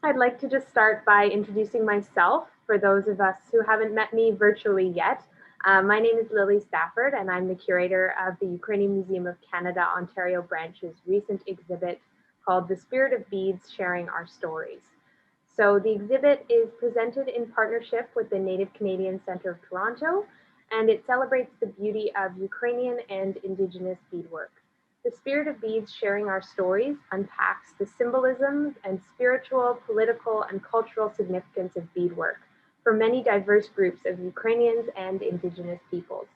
I'd like to just start by introducing myself for those of us who haven't met me virtually yet. My name is Lily Stafford, and I'm the curator of the Ukrainian Museum of Canada Ontario branch's recent exhibit called The Spirit of Beads, Sharing Our Stories. So the exhibit is presented in partnership with the Native Canadian Centre of Toronto, and it celebrates the beauty of Ukrainian and Indigenous beadwork. The Spirit of Beads, Sharing Our Stories unpacks the symbolism and spiritual, political, and cultural significance of beadwork for many diverse groups of Ukrainians and Indigenous peoples.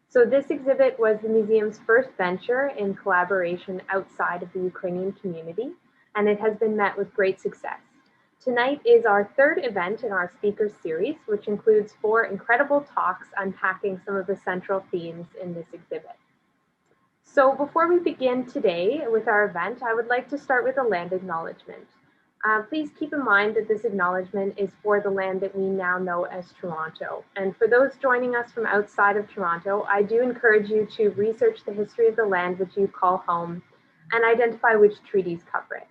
So this exhibit was the museum's first venture in collaboration outside of the Ukrainian community, and it has been met with great success. Tonight is our third event in our speaker series, which includes 4 incredible talks unpacking some of the central themes in this exhibit. So before we begin today with our event, I would like to start with a land acknowledgement. Please keep in mind that this acknowledgement is for the land that we now know as Toronto. And for those joining us from outside of Toronto, I do encourage you to research the history of the land which you call home and identify which treaties cover it.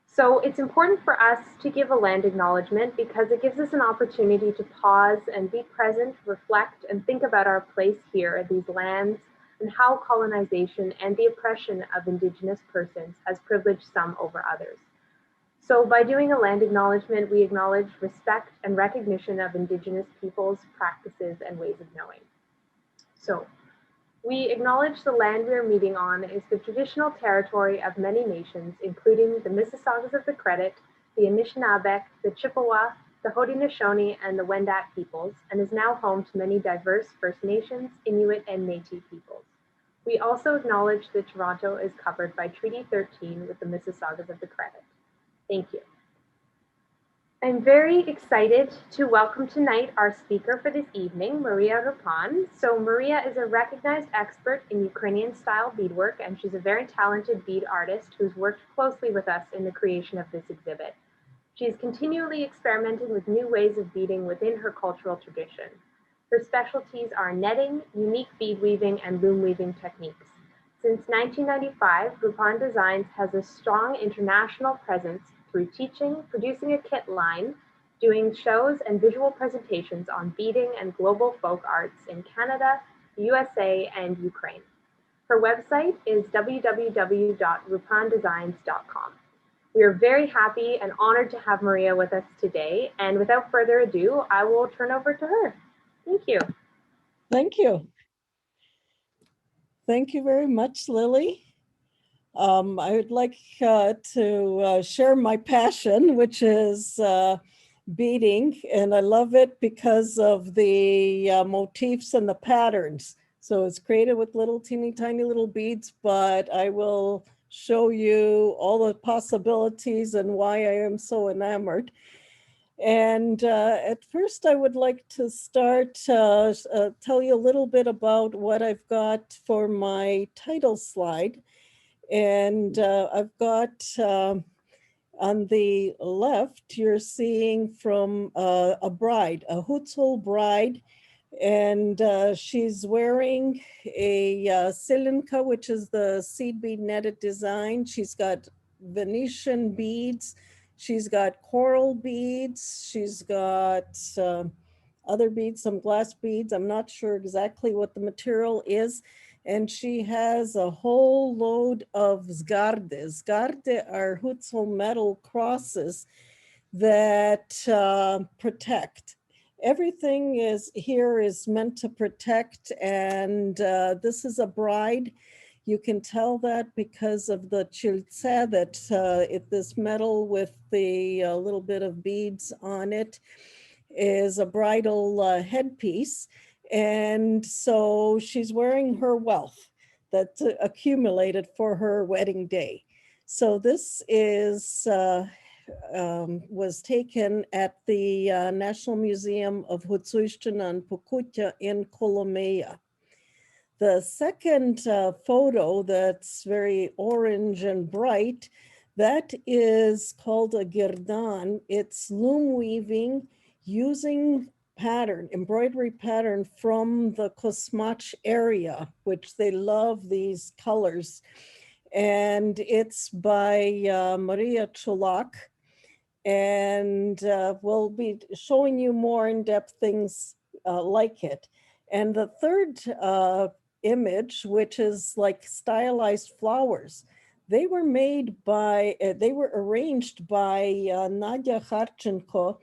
So it's important for us to give a land acknowledgement because it gives us an opportunity to pause and be present, reflect, and think about our place here at these lands and how colonization and the oppression of Indigenous persons has privileged some over others. So by doing a land acknowledgement, we acknowledge respect and recognition of Indigenous peoples, practices, and ways of knowing. So we acknowledge the land we are meeting on is the traditional territory of many nations, including the Mississaugas of the Credit, the Anishinaabeg, the Chippewa, the Haudenosaunee, and the Wendat peoples, and is now home to many diverse First Nations, Inuit, and Métis peoples. We also acknowledge that Toronto is covered by Treaty 13 with the Mississaugas of the Credit. Thank you. I'm very excited to welcome tonight our speaker for this evening, Maria Rypan. So Maria is a recognized expert in Ukrainian style beadwork, and she's a very talented bead artist who's worked closely with us in the creation of this exhibit. She is continually experimenting with new ways of beading within her cultural tradition. Her specialties are netting, unique bead weaving, and loom weaving techniques. Since 1995, Rypan Designs has a strong international presence through teaching, producing a kit line, doing shows and visual presentations on beading and global folk arts in Canada, the USA, and Ukraine. Her website is www.rypandesigns.com. We are very happy and honored to have Maria with us today. And without further ado, I will turn over to her. Thank you. Thank you. Thank you very much, Lily. I would like to share my passion, which is beading, and I love it because of the motifs and the patterns. So it's created with little teeny tiny little beads, but I will show you all the possibilities and why I am so enamored. And at first I would like to start, tell you a little bit about what I've got for my title slide. And I've got on the left, you're seeing from a bride, a Hutzul bride, and she's wearing a Selenka, which is the seed bead netted design. She's got Venetian beads. She's got coral beads. She's got other beads, some glass beads. I'm not sure exactly what the material is. And she has a whole load of zgarde. Zgarde are Hutzul metal crosses that protect. Everything here is meant to protect, and this is a bride. You can tell that because of the chiltsa, that this metal with the little bit of beads on it is a bridal headpiece. And so she's wearing her wealth that's accumulated for her wedding day. So this is was taken at the National Museum of Hutzuyshtina and Pokutya in Kolomea. The second photo that's very orange and bright, that is called a Gerdan. It's loom weaving using pattern, embroidery pattern from the Kosmach area, which they love these colors. And it's by Maria Chulak. and we'll be showing you more in-depth things like it. And the third image, which is like stylized flowers, they were made by, they were arranged by Nastya Marusik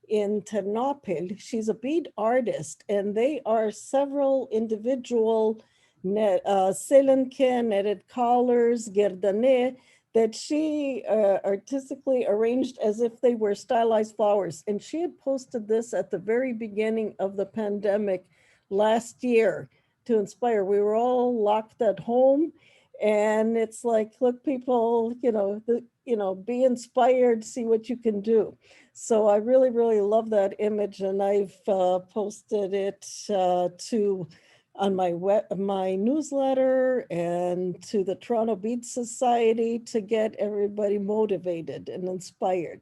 in Ternopil. She's a bead artist, and they are several individual Selenka netted collars, gerdany, that she artistically arranged as if they were stylized flowers. And she had posted this at the very beginning of the pandemic last year to inspire. We were all locked at home, and it's like, look, people, be inspired, see what you can do. So I really, really love that image, and I've posted it to on my newsletter and to the Toronto Bead Society to get everybody motivated and inspired.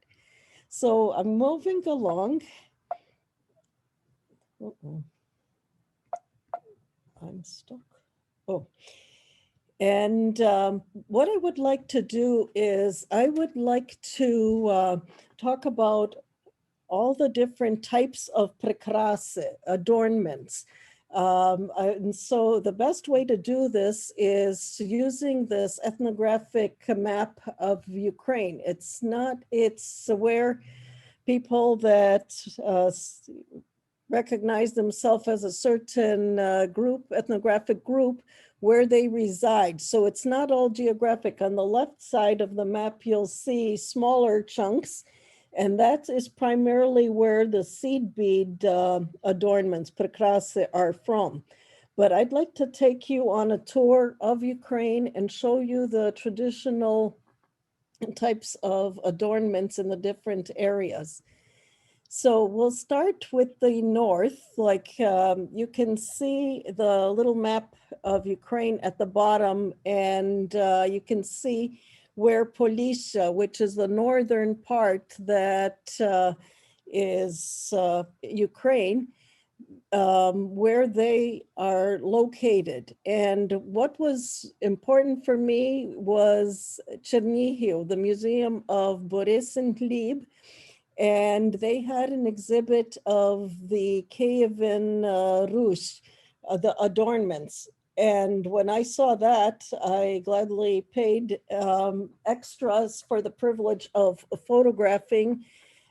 So I'm moving along. Uh-oh. I'm stuck. Oh. And what I would like to do is I would like to talk about all the different types of prykrasy, adornments. And so the best way to do this is using this ethnographic map of Ukraine. It's where people that recognize themselves as a certain group, ethnographic group, where they reside. So it's not all geographic. On the left side of the map, you'll see smaller chunks, and that is primarily where the seed bead adornments, prykrasy, are from. But I'd like to take you on a tour of Ukraine and show you the traditional types of adornments in the different areas. So we'll start with the north. Like you can see the little map of Ukraine at the bottom, and you can see where Polisia, which is the northern part that is Ukraine, where they are located. And what was important for me was Chernihiv, the Museum of Boris and Gleb, and they had an exhibit of the Kievan Rush, the adornments. And when I saw that, I gladly paid extras for the privilege of photographing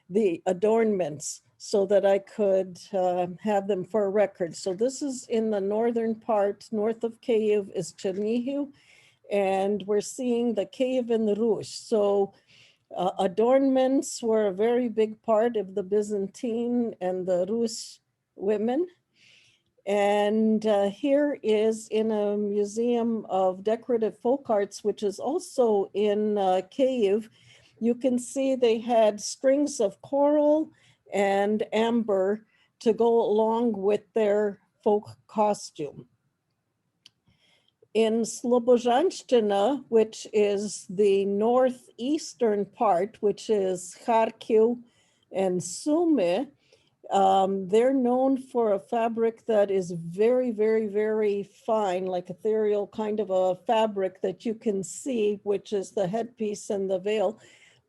the adornments so that I could have them for a record. So this is in the northern part, north of Kyiv is Chernihiv, and we're seeing the Kievan Rush. So adornments were a very big part of the Byzantine and the Rus women. And here is in a museum of decorative folk arts, which is also in Kyiv. You can see they had strings of coral and amber to go along with their folk costume. In Slobozhanshchina, which is the northeastern part, which is Kharkiv and Sumy, they're known for a fabric that is very, very, very fine, like ethereal kind of a fabric that you can see, which is the headpiece and the veil.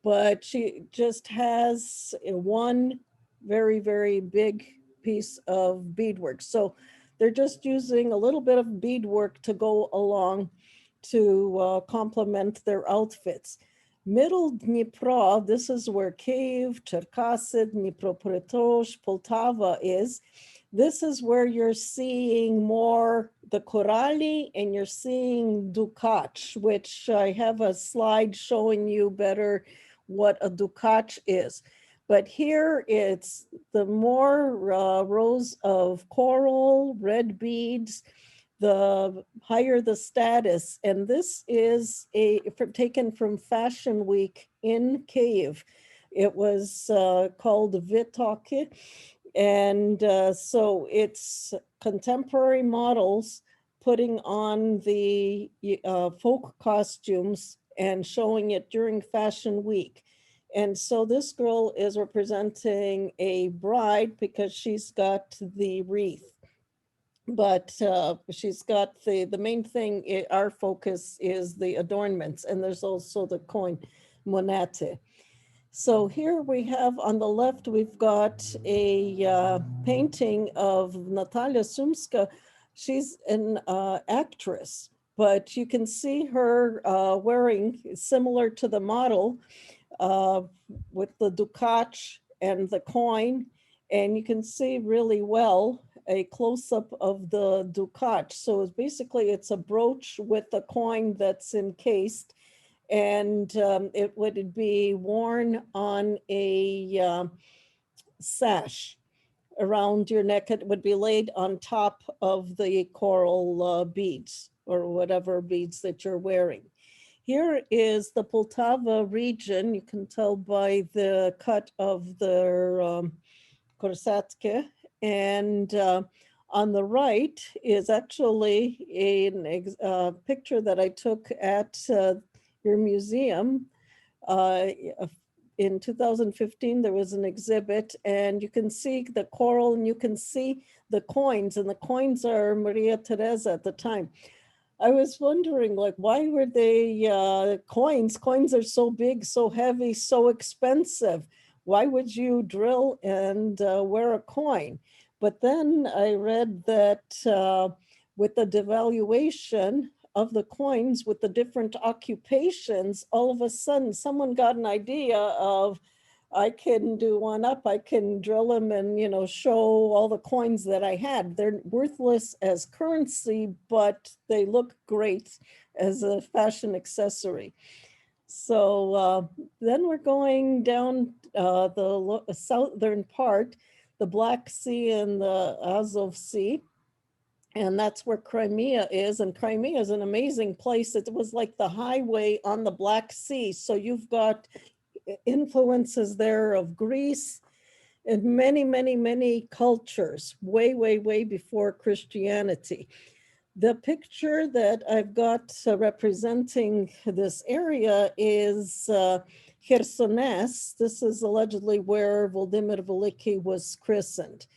But she just has one very, very big piece of beadwork. So they're just using a little bit of beadwork to go along to complement their outfits. Middle Dnipro, this is where Kyiv, Cherkasy, Dnipropetrovsk, Poltava is. This is where you're seeing more the Korali, and you're seeing Dukach, which I have a slide showing you better what a Dukach is. But here it's the more rows of coral, red beads, the higher the status. And this is taken from Fashion Week in Kyiv. It was called Vitoki. And so it's contemporary models putting on the folk costumes and showing it during Fashion Week. And so this girl is representing a bride because she's got the wreath. But she's got the main thing, our focus is the adornments, and there's also the coin, monete. So here we have on the left, we've got a painting of Natalia Sumska. She's an actress, but you can see her wearing, similar to the model, uh, with the Dukach and the coin. And you can see really well a close-up of the Dukach. So it's basically, it's a brooch with a coin that's encased, and it would be worn on a sash around your neck. It would be laid on top of the coral beads or whatever beads that you're wearing. Here is the Poltava region. You can tell by the cut of their korsatke. And on the right is actually a picture that I took at your museum. In 2015, there was an exhibit, and you can see the coral and you can see the coins, and the coins are Maria Teresa at the time. I was wondering, like, why were they coins? Coins are so big, so heavy, so expensive. Why would you drill and wear a coin? But then I read that with the devaluation of the coins, with the different occupations, all of a sudden someone got an idea of, I can do one up, I can drill them and, you know, show all the coins that I had. They're worthless as currency, but they look great as a fashion accessory. So then we're going down the southern part, the Black Sea and the Azov Sea. And that's where Crimea is. And Crimea is an amazing place. It was like the highway on the Black Sea. So you've got influences there of Greece and many, many, many cultures, way, way, way before Christianity. The picture that I've got representing this area is Chersones. This is allegedly where Volodymyr Veliki was christened.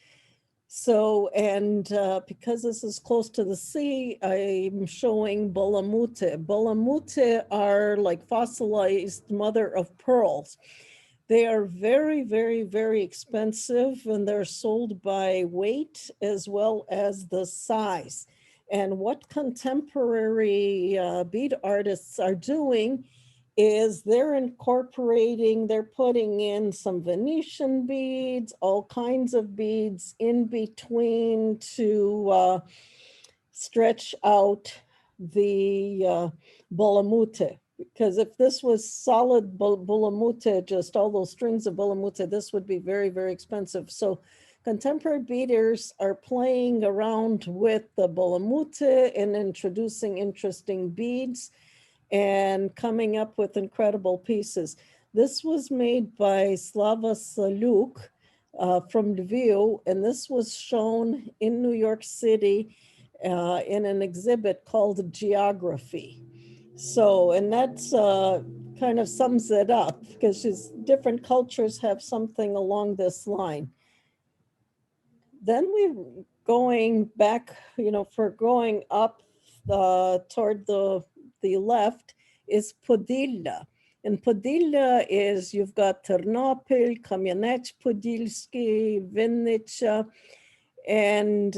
So, and because this is close to the sea, I'm showing Bola Mute. Bola Mute are like fossilized mother of pearls. They are very, very, very expensive, and they're sold by weight as well as the size. And what contemporary bead artists are doing is they're incorporating, they're putting in some Venetian beads, all kinds of beads in between to stretch out the Bola Mute. Because if this was solid Bola Mute, just all those strings of Bola Mute, this would be very, very expensive. So contemporary beaders are playing around with the Bola Mute and introducing interesting beads and coming up with incredible pieces. This was made by Slava Saluk from Lviv, and this was shown in New York City in an exhibit called Geography. So, and that's kind of sums it up, because different cultures have something along this line. Then we're going back, you know, for going up toward the left is Podillia. And Podillia is, you've got Ternopil, Kamianets-Podilsky, Vinnytsia, and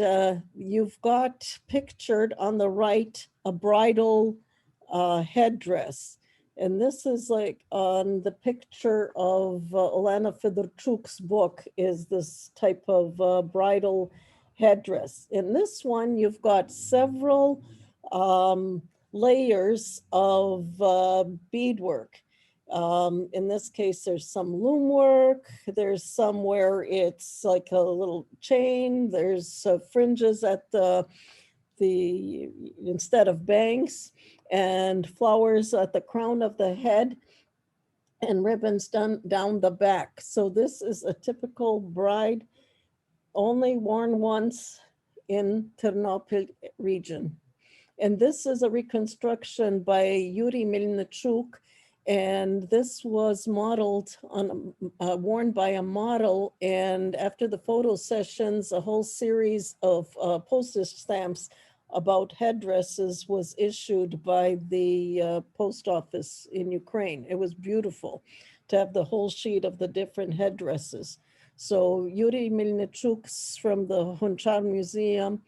you've got pictured on the right a bridal headdress. And this is like on the picture of Olena Fedorchuk's book, is this type of bridal headdress. In this one, you've got several layers of beadwork. In this case, there's some loom work. There's some where it's like a little chain. There's fringes at the instead of bangs, and flowers at the crown of the head, and ribbons done down the back. So this is a typical bride, only worn once in Ternopil region. And this is a reconstruction by Yuri Melnichuk, and this was modeled on, worn by a model. And after the photo sessions, a whole series of postage stamps about headdresses was issued by the post office in Ukraine. It was beautiful. to have the whole sheet of the different headdresses. So Yuri Milnichuk's from the Hunchar Museum,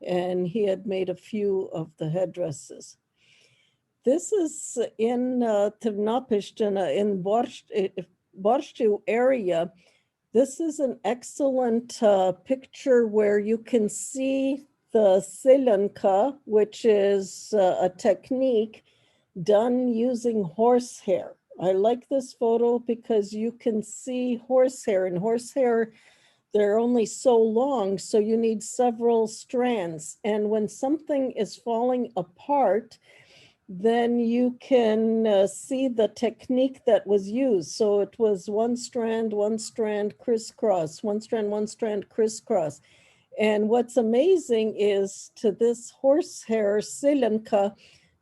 and he had made a few of the headdresses. This is in Ternopishtina in Borstiu area. This is an excellent picture where you can see the Selenka, which is a technique done using horsehair. I like this photo because you can see horsehair, and horsehair, they're only so long, so you need several strands. And when something is falling apart, then you can see the technique that was used. So it was one strand, crisscross, one strand, crisscross. And what's amazing is to this horsehair Selenka,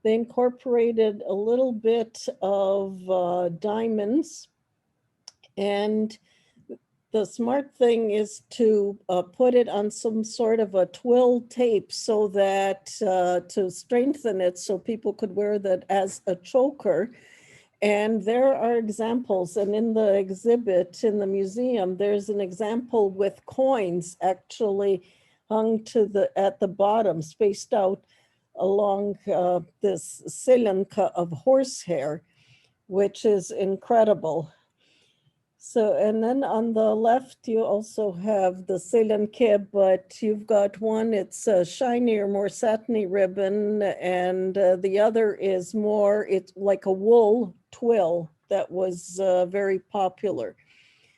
they incorporated a little bit of diamonds. And the smart thing is to put it on some sort of a twill tape so that to strengthen it so people could wear that as a choker. And there are examples, and in the exhibit in the museum, there's an example with coins actually hung at the bottom, spaced out along this Selenka of horsehair, which is incredible. So, and then on the left, you also have the Selenka, but you've got one, it's a shinier, more satiny ribbon, and the other is more, it's like a wool twill that was very popular.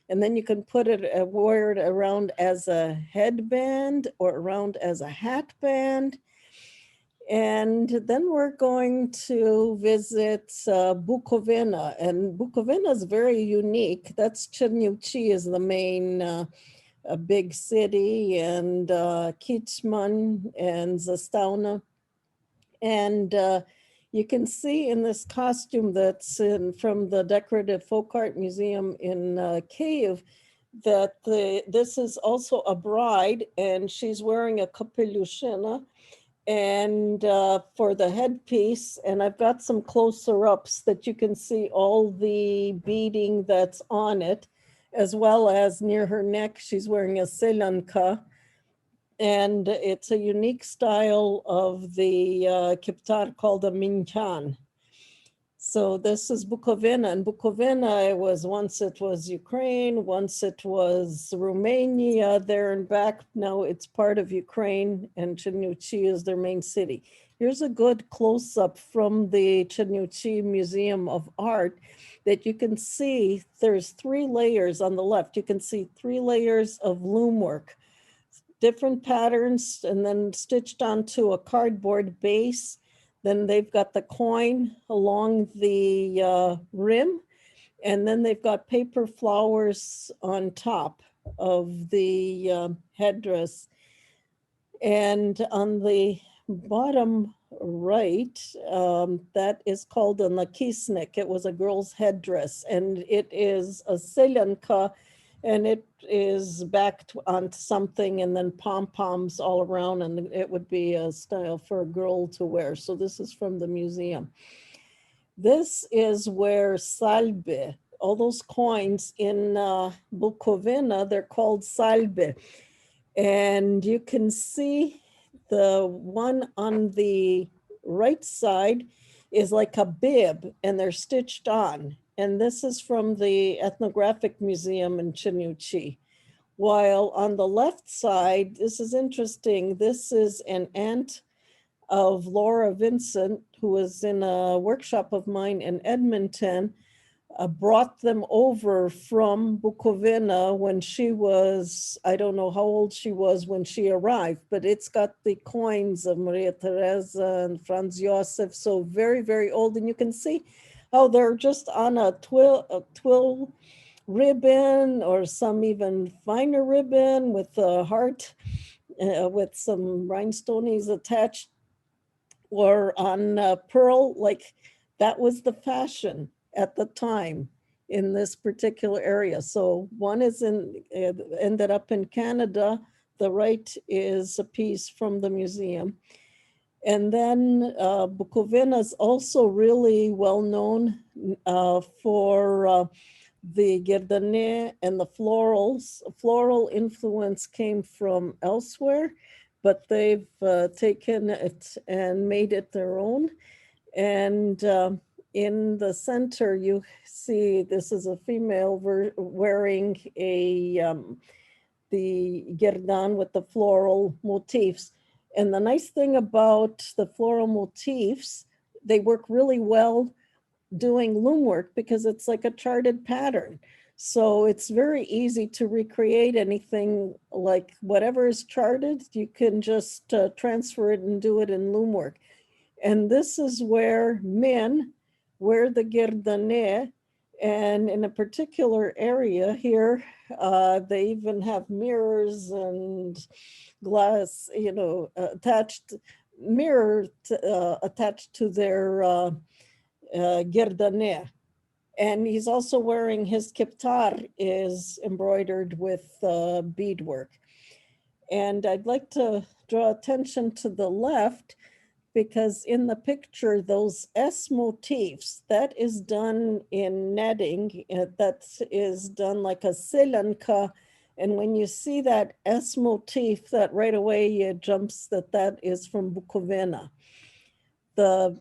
And then you can put it, wear it around as a headband or around as a hat band. And then we're going to visit Bukovina, and Bukovina is very unique. That's Cherniuchi is the main a big city, and Kichman and Zastauna. And you can see in this costume that's from the Decorative Folk Art Museum in Kiev that this is also a bride, and she's wearing a kapelushina. And for the headpiece, and I've got some closer ups that you can see all the beading that's on it, as well as near her neck, she's wearing a Selenka. And it's a unique style of the kiptar called a minyan. So this is Bukovina, and Bukovina once it was Ukraine, once it was Romania, there and back. Now it's part of Ukraine, and Cherniuchi is their main city. Here's a good close-up from the Cherniuchi Museum of Art that you can see there's 3 layers on the left. You can see 3 layers of loom work, different patterns, and then stitched onto a cardboard base. Then they've got the coin along the rim, and then they've got paper flowers on top of the headdress. And on the bottom right, that is called a Nakisnik. It was a girl's headdress, and it is a Selenka, and it is backed on something, and then pom-poms all around, and it would be a style for a girl to wear. So this is from the museum. This is where Salve, all those coins in Bukovina, they're called Salve. And you can see the one on the right side is like a bib, and they're stitched on. And this is from the Ethnographic Museum in Cherniuchi. While on the left side, this is interesting, this is an aunt of Laura Vincent, who was in a workshop of mine in Edmonton, brought them over from Bukovina when she was, I don't know how old she was when she arrived, but it's got the coins of Maria Teresa and Franz Josef, so very, very old. And you can see how they're just on a twill ribbon, or some even finer ribbon with a heart with some rhinestones attached, or on pearl. Like that was the fashion at the time in this particular area. So one is ended up in Canada. The right is a piece from the museum. And then Bukovina is also really well known for the gerdany and the floral influence came from elsewhere, but they've taken it and made it their own. And in the center, you see this is a female wearing the Gerdan with the floral motifs. And the nice thing about the floral motifs, they work really well doing loom work because it's like a charted pattern. So it's very easy to recreate anything, like whatever is charted, you can just transfer it and do it in loom work. And this is where men wear the gerdane, and in a particular area here, they even have mirrors and glass, attached attached to their gerdane. And he's also wearing his kiptar is embroidered with beadwork. And I'd like to draw attention to the left, because in the picture, those S motifs, that is done in netting, that is done like a Selenka. And when you see that S motif, that right away jumps that is from Bukovina. The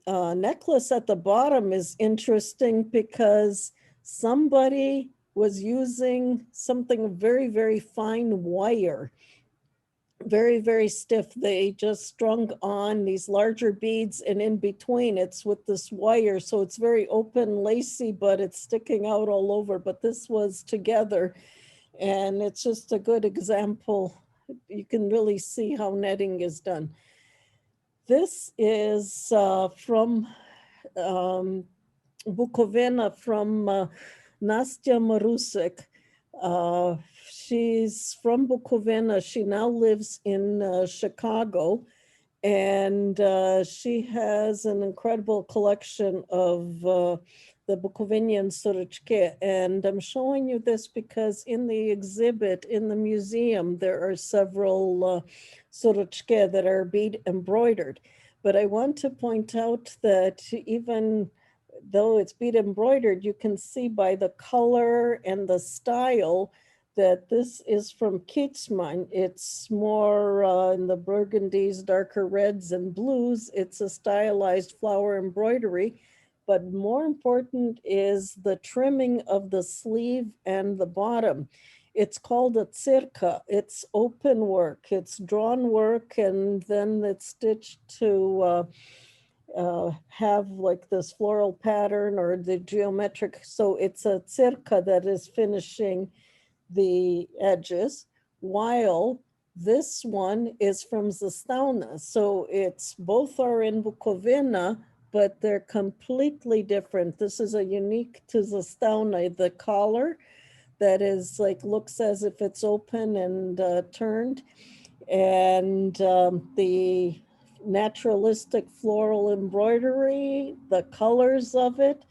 necklace at the bottom is interesting because somebody was using something very, very fine wire, very, very stiff. They just strung on these larger beads, and in between it's with this wire. So it's very open, lacy, but it's sticking out all over. But this was together, and it's just a good example. You can really see how netting is done. This is from Bukovina, from Nastya Marusik. She's from Bukovina. She now lives in Chicago, and she has an incredible collection of the Bukovinian surchar. And I'm showing you this because in the exhibit in the museum, there are several surchar that are bead embroidered. But I want to point out that even though it's bead embroidered, you can see by the color and the style that this is from Kitzmann. It's more in the burgundies, darker reds and blues. It's a stylized flower embroidery, but more important is the trimming of the sleeve and the bottom. It's called a circa. It's open work. It's drawn work, and then it's stitched to have like this floral pattern or the geometric. So it's a circa that is finishing the edges, while this one is from Zastauna. So it's both are in Bukovina, but they're completely different. This is a unique to Zastauna, the collar that is like, looks as if it's open and turned, and the naturalistic floral embroidery, the colors of it.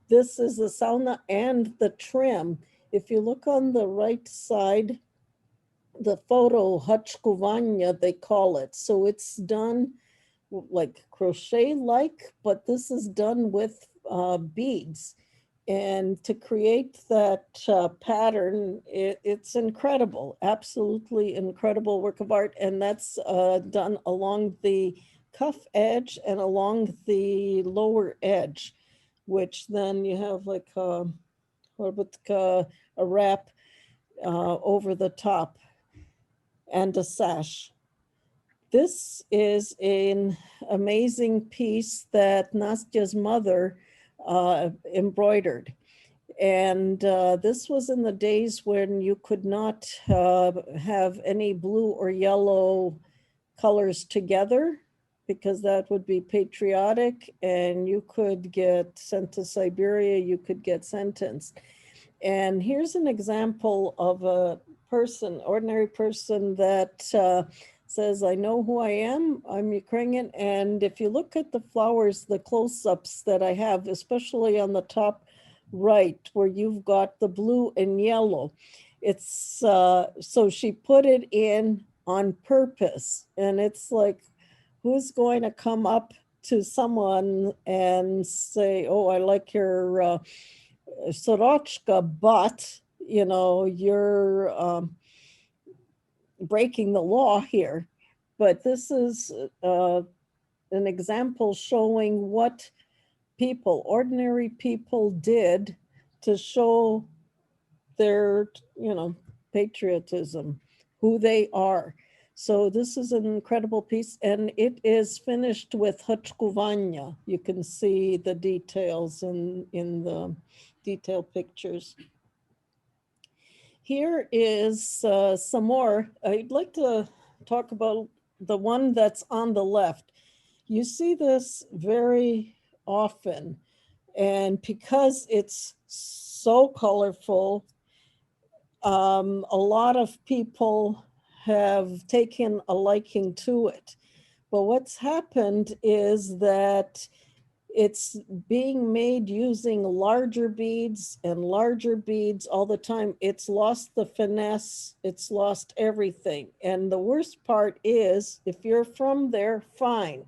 This is the sauna and the trim. If you look on the right side, the photo hachkovanya, they call it. So it's done like crochet-like, but this is done with beads. And to create that pattern, it's incredible, absolutely incredible work of art. And that's done along the cuff edge and along the lower edge, which then you have like a wrap over the top and a sash. This is an amazing piece that Nastya's mother embroidered. And this was in the days when you could not have any blue or yellow colors together, because that would be patriotic, and you could get sent to Siberia, you could get sentenced. And here's an example of a person, ordinary person, that says, I know who I am, I'm Ukrainian. And if you look at the flowers, the close-ups that I have, especially on the top right, where you've got the blue and yellow, it's, so she put it in on purpose. And it's like, who's going to come up to someone and say, oh, I like your sorochka, but you're breaking the law here. But this is an example showing what people, ordinary people, did to show their, patriotism, who they are. So this is an incredible piece, and it is finished with hachkovanya. You can see the details in the detailed pictures. Here is some more. I'd like to talk about the one that's on the left. You see this very often, and because it's so colorful, a lot of people have taken a liking to it. But what's happened is that it's being made using larger beads and larger beads all the time. It's lost the finesse, it's lost everything. And the worst part is, if you're from there, fine.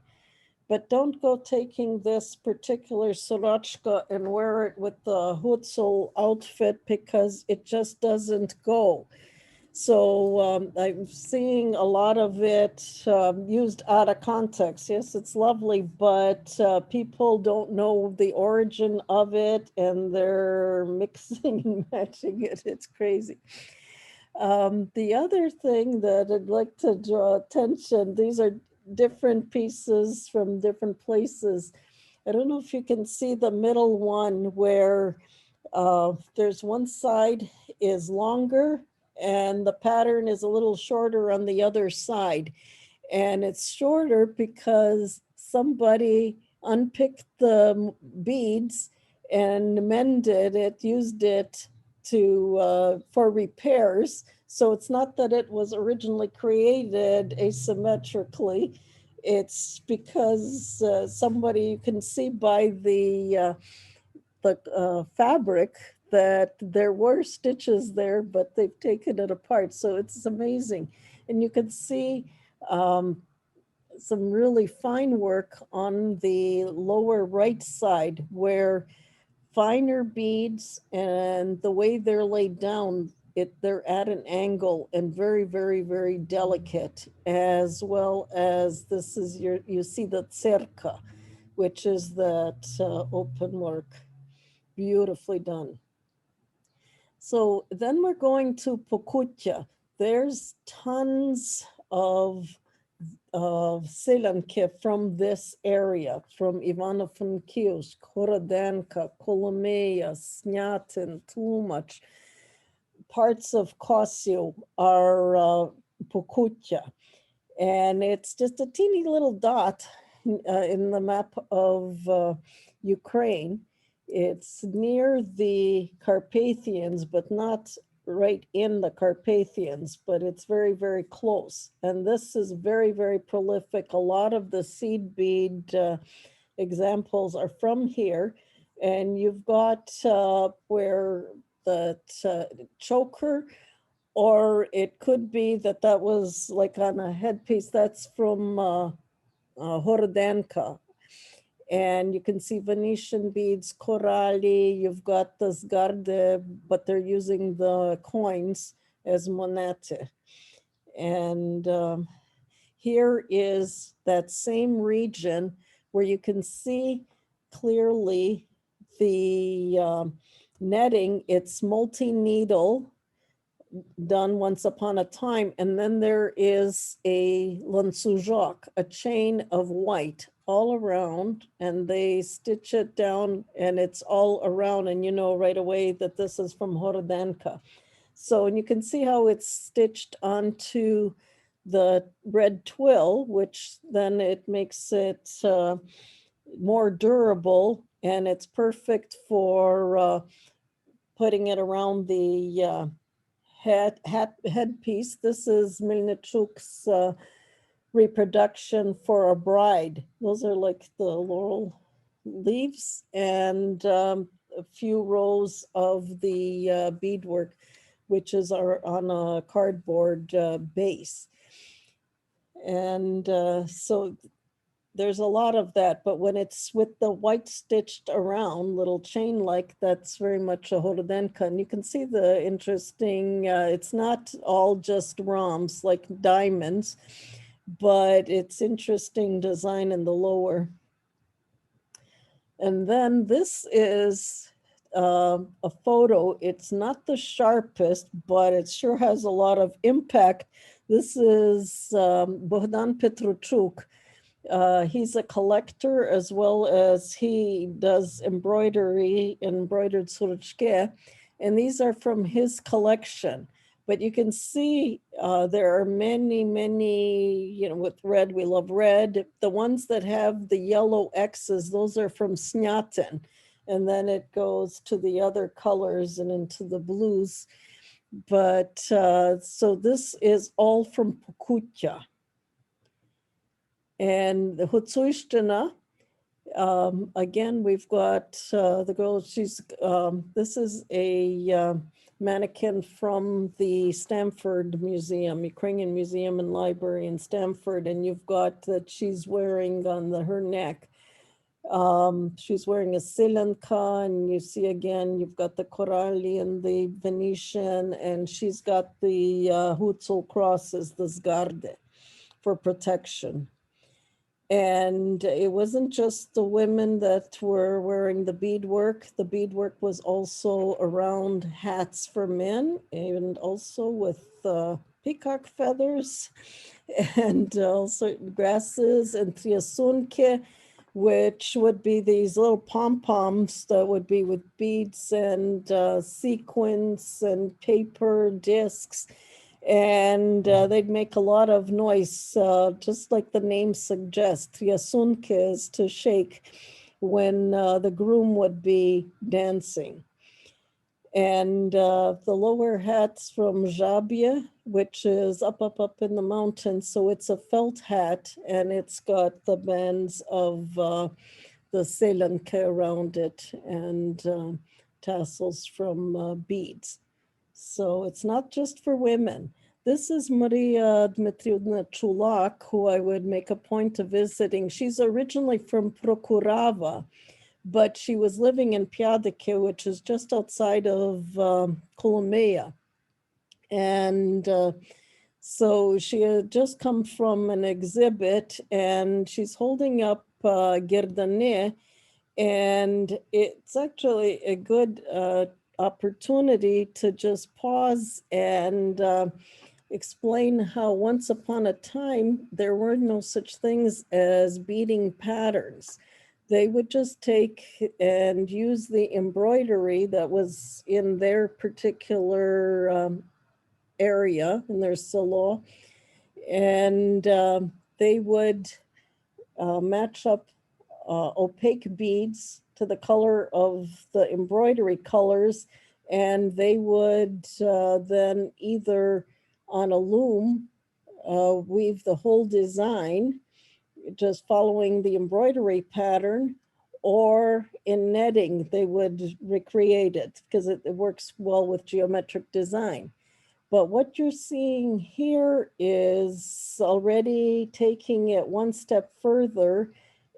But don't go taking this particular sorochka and wear it with the hutsol outfit, because it just doesn't go. So I'm seeing a lot of it used out of context. Yes, it's lovely, but people don't know the origin of it, and they're mixing and matching it. It's crazy. The other thing that I'd like to draw attention, these are different pieces from different places. I don't know if you can see the middle one where there's one side is longer and the pattern is a little shorter on the other side. And it's shorter because somebody unpicked the beads and mended it, used it to for repairs. So it's not that it was originally created asymmetrically. It's because somebody, you can see by the fabric that there were stitches there, but they've taken it apart. So it's amazing. And you can see some really fine work on the lower right side, where finer beads and the way they're laid down, they're at an angle and very, very, very delicate, as well as this is you see the cerca, which is that open work, beautifully done. So then we're going to Pokutya. There's tons of Selenka from this area, from Ivano-Frankivsk, Horodanka, Kolomea, Snyatin, Tlumach. Parts of Kosio are Pokutya. And it's just a teeny little dot in the map of Ukraine. It's near the Carpathians, but not right in the Carpathians, but it's very, very close. And this is very, very prolific. A lot of the seed bead examples are from here. And you've got where the choker, or it could be that that was like on a headpiece. That's from Horodanka. And you can see Venetian beads, coralli, you've got the sgarde, but they're using the coins as monete. And here is that same region where you can see clearly the netting. It's multi-needle, done once upon a time. And then there is a lansujok, a chain of white all around, and they stitch it down and it's all around, and you know right away that this is from Horodanka. So, and you can see how it's stitched onto the red twill, which then it makes it more durable, and it's perfect for putting it around the headpiece. This is Milnichuk's reproduction for a bride. Those are like the laurel leaves and a few rows of the beadwork, which is on a cardboard base. And so there's a lot of that, but when it's with the white stitched around little chain like, that's very much a Horodanka. And you can see the interesting, it's not all just rhombs like diamonds, but it's interesting design in the lower. And then this is a photo. It's not the sharpest, but it sure has a lot of impact. This is Bohdan Petruchuk. He's a collector as well as he does embroidery, embroidered surchar, and these are from his collection. But you can see there are many, many, with red, we love red. The ones that have the yellow X's, those are from Snyatin. And then it goes to the other colors and into the blues. But so this is all from Pokutya. And the Hutsuishtana, again, we've got the girl, this is a mannequin from the Stamford Museum, Ukrainian Museum and Library in Stamford, and you've got that she's wearing on her neck. She's wearing a Selenka, and you see again, you've got the Coralli and the Venetian, and she's got the Hutzul crosses, the Zgarde, for protection. And it wasn't just the women that were wearing the beadwork. The beadwork was also around hats for men, and also with peacock feathers, and also grasses and triasunke, which would be these little pom-poms that would be with beads and sequins and paper discs. And they'd make a lot of noise, just like the name suggests. Triasunke is to shake when the groom would be dancing. And the lower hat's from Żabie, which is up in the mountains. So it's a felt hat, and it's got the bands of the Selenka around it, and tassels from beads. So it's not just for women. This is Maria Dmitrievna Chulak, who I would make a point of visiting. She's originally from Prokurava, but she was living in Piadike, which is just outside of Kolomea. And so she had just come from an exhibit, and she's holding up gerdany, and it's actually a good opportunity to just pause and explain how once upon a time there were no such things as beading patterns. They would just take and use the embroidery that was in their particular area, in their silo, and they would match up opaque beads to the color of the embroidery colors, and they would then either on a loom weave the whole design just following the embroidery pattern, or in netting they would recreate it because it works well with geometric design. But what you're seeing here is already taking it one step further,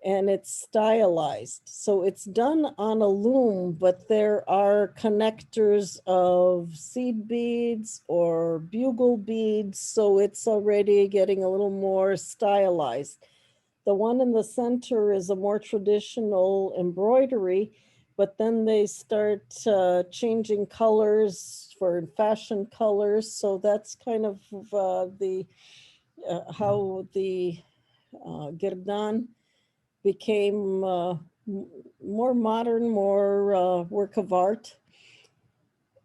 and it's stylized. So it's done on a loom, but there are connectors of seed beads or bugle beads. So it's already getting a little more stylized. The one in the center is a more traditional embroidery, but then they start changing colors for fashion colors. So that's kind of how the Gerdan became more modern, more work of art.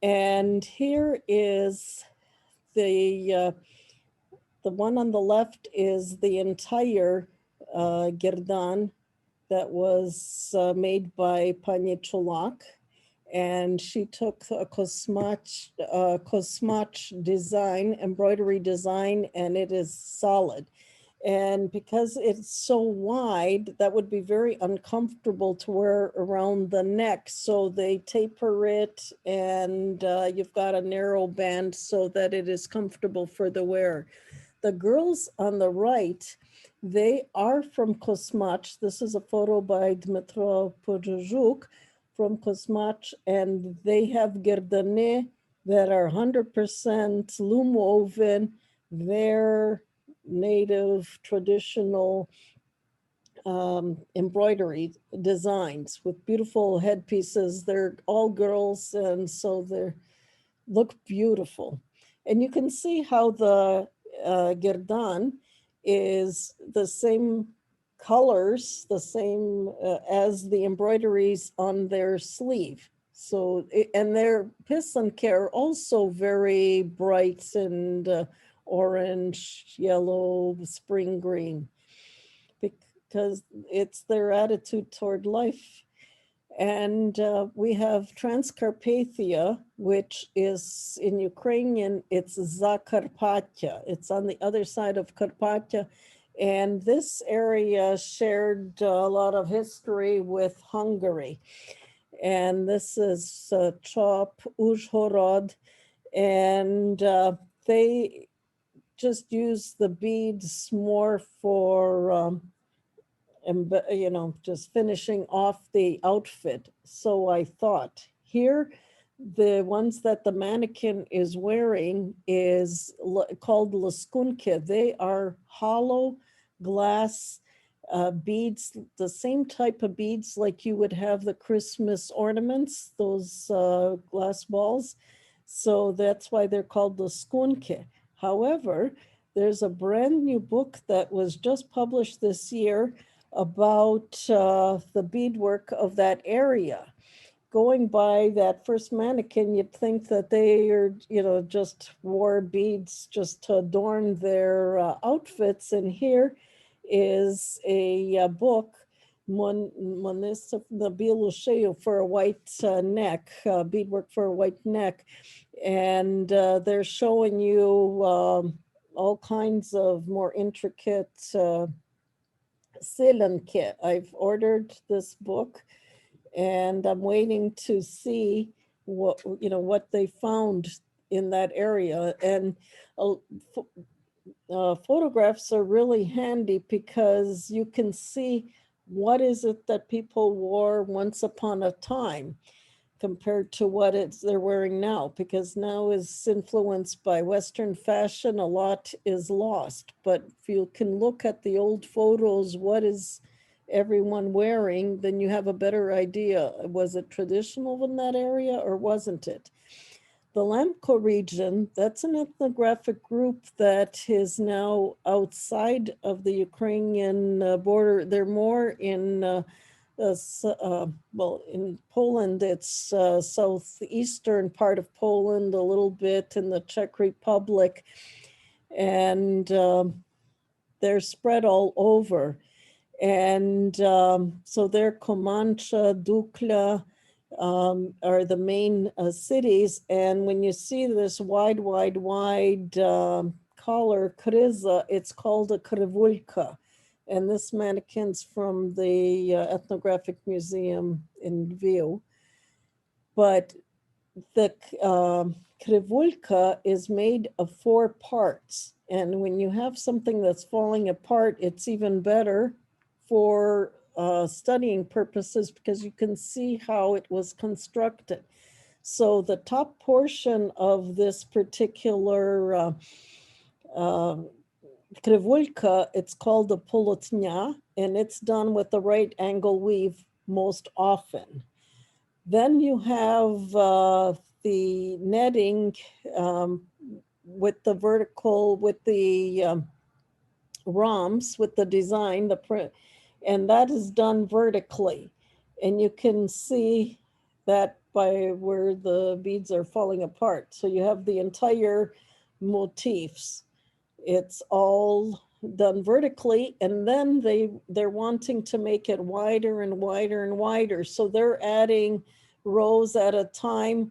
And here is the one on the left is the entire Gerdan that was made by Pani Chulak. And she took a kosmach design, embroidery design, and it is solid. And because it's so wide, that would be very uncomfortable to wear around the neck. So they taper it, and you've got a narrow band so that it is comfortable for the wearer. The girls on the right, They are from Kosmach. This is a photo by Dmitro Podrzhuk from Kosmach, and they have gerdany that are 100% loom woven, their native traditional embroidery designs with beautiful headpieces. They're all girls, and so they look beautiful. And you can see how the Gerdan is the same colors, the same as the embroideries on their sleeve. So, and their pysanky are also very bright and orange, yellow, spring green, because it's their attitude toward life. And we have Transcarpathia, which is in Ukrainian, it's Zakarpattia. It's on the other side of Carpathia. And this area shared a lot of history with Hungary. And this is Chop, Uzhhorod. And they just use the beads more for and just finishing off the outfit. So I thought here, the ones that the mannequin is wearing is called laskunke. They are hollow glass beads, the same type of beads like you would have the Christmas ornaments, those glass balls. So that's why they're called laskunke. However, there's a brand new book that was just published this year about the beadwork of that area. Going by that first mannequin, you'd think that they are, just wore beads just to adorn their outfits. And here is a book, Monisov the Bilusheo for a white neck, beadwork for a white neck. And they're showing you all kinds of more intricate Selenka. I've ordered this book, and I'm waiting to see what they found in that area. And photographs are really handy because you can see what is it that people wore once upon a time compared to what they're wearing now, because now is influenced by Western fashion. A lot is lost, but if you can look at the old photos, what is everyone wearing, then you have a better idea. Was it traditional in that area or wasn't it? The Lamco region, that's an ethnographic group that is now outside of the Ukrainian border. They're more in in Poland, it's southeastern part of Poland, a little bit in the Czech Republic, and they're spread all over. And so they're Comanche, Dukla are the main cities. And when you see this wide collar, kriza, it's called a Crevulka. And this mannequin's from the Ethnographic Museum in Lviv. But the Crevulka is made of 4 parts. And when you have something that's falling apart, it's even better for studying purposes because you can see how it was constructed. So the top portion of this particular Crevulka, it's called the polotnya, and it's done with the right angle weave most often. Then you have the netting with the vertical, with the ROMs, with the design, the print, and that is done vertically. And you can see that by where the beads are falling apart. So you have the entire motifs. It's all done vertically, and then they're wanting to make it wider and wider and wider. So they're adding rows at a time,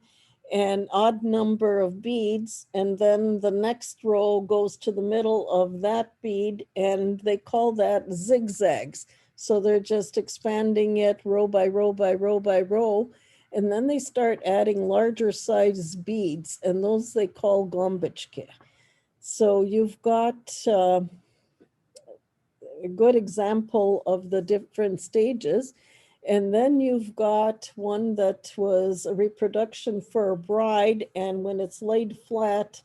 an odd number of beads, and then the next row goes to the middle of that bead, and they call that zigzags. So they're just expanding it row by row by row by row, and then they start adding larger size beads, and those they call gombichke. So you've got a good example of the different stages. And then you've got one that was a reproduction for a bride, and when it's laid flat,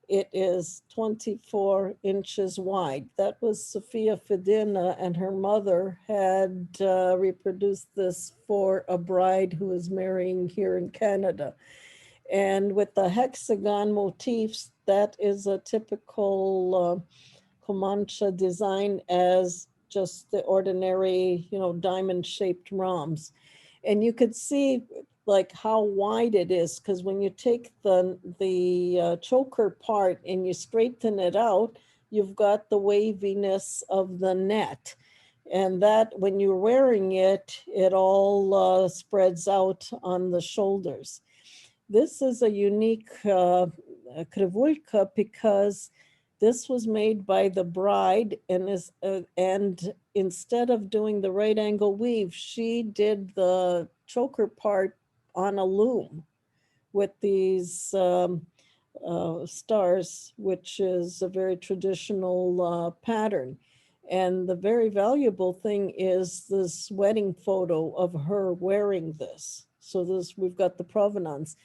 it is 24 inches wide. That was Sofia Fedina, and her mother had reproduced this for a bride who is marrying here in Canada. And with the hexagon motifs, that is a typical Comanche design, as just the ordinary, diamond-shaped rhombs. And you could see like how wide it is, because when you take the choker part and you straighten it out, you've got the waviness of the net. And that when you're wearing it, it all spreads out on the shoulders. This is a unique Crevulka because this was made by the bride, and instead of doing the right angle weave, she did the choker part on a loom with these stars, which is a very traditional pattern. And the very valuable thing is this wedding photo of her wearing this. So we've got the provenance.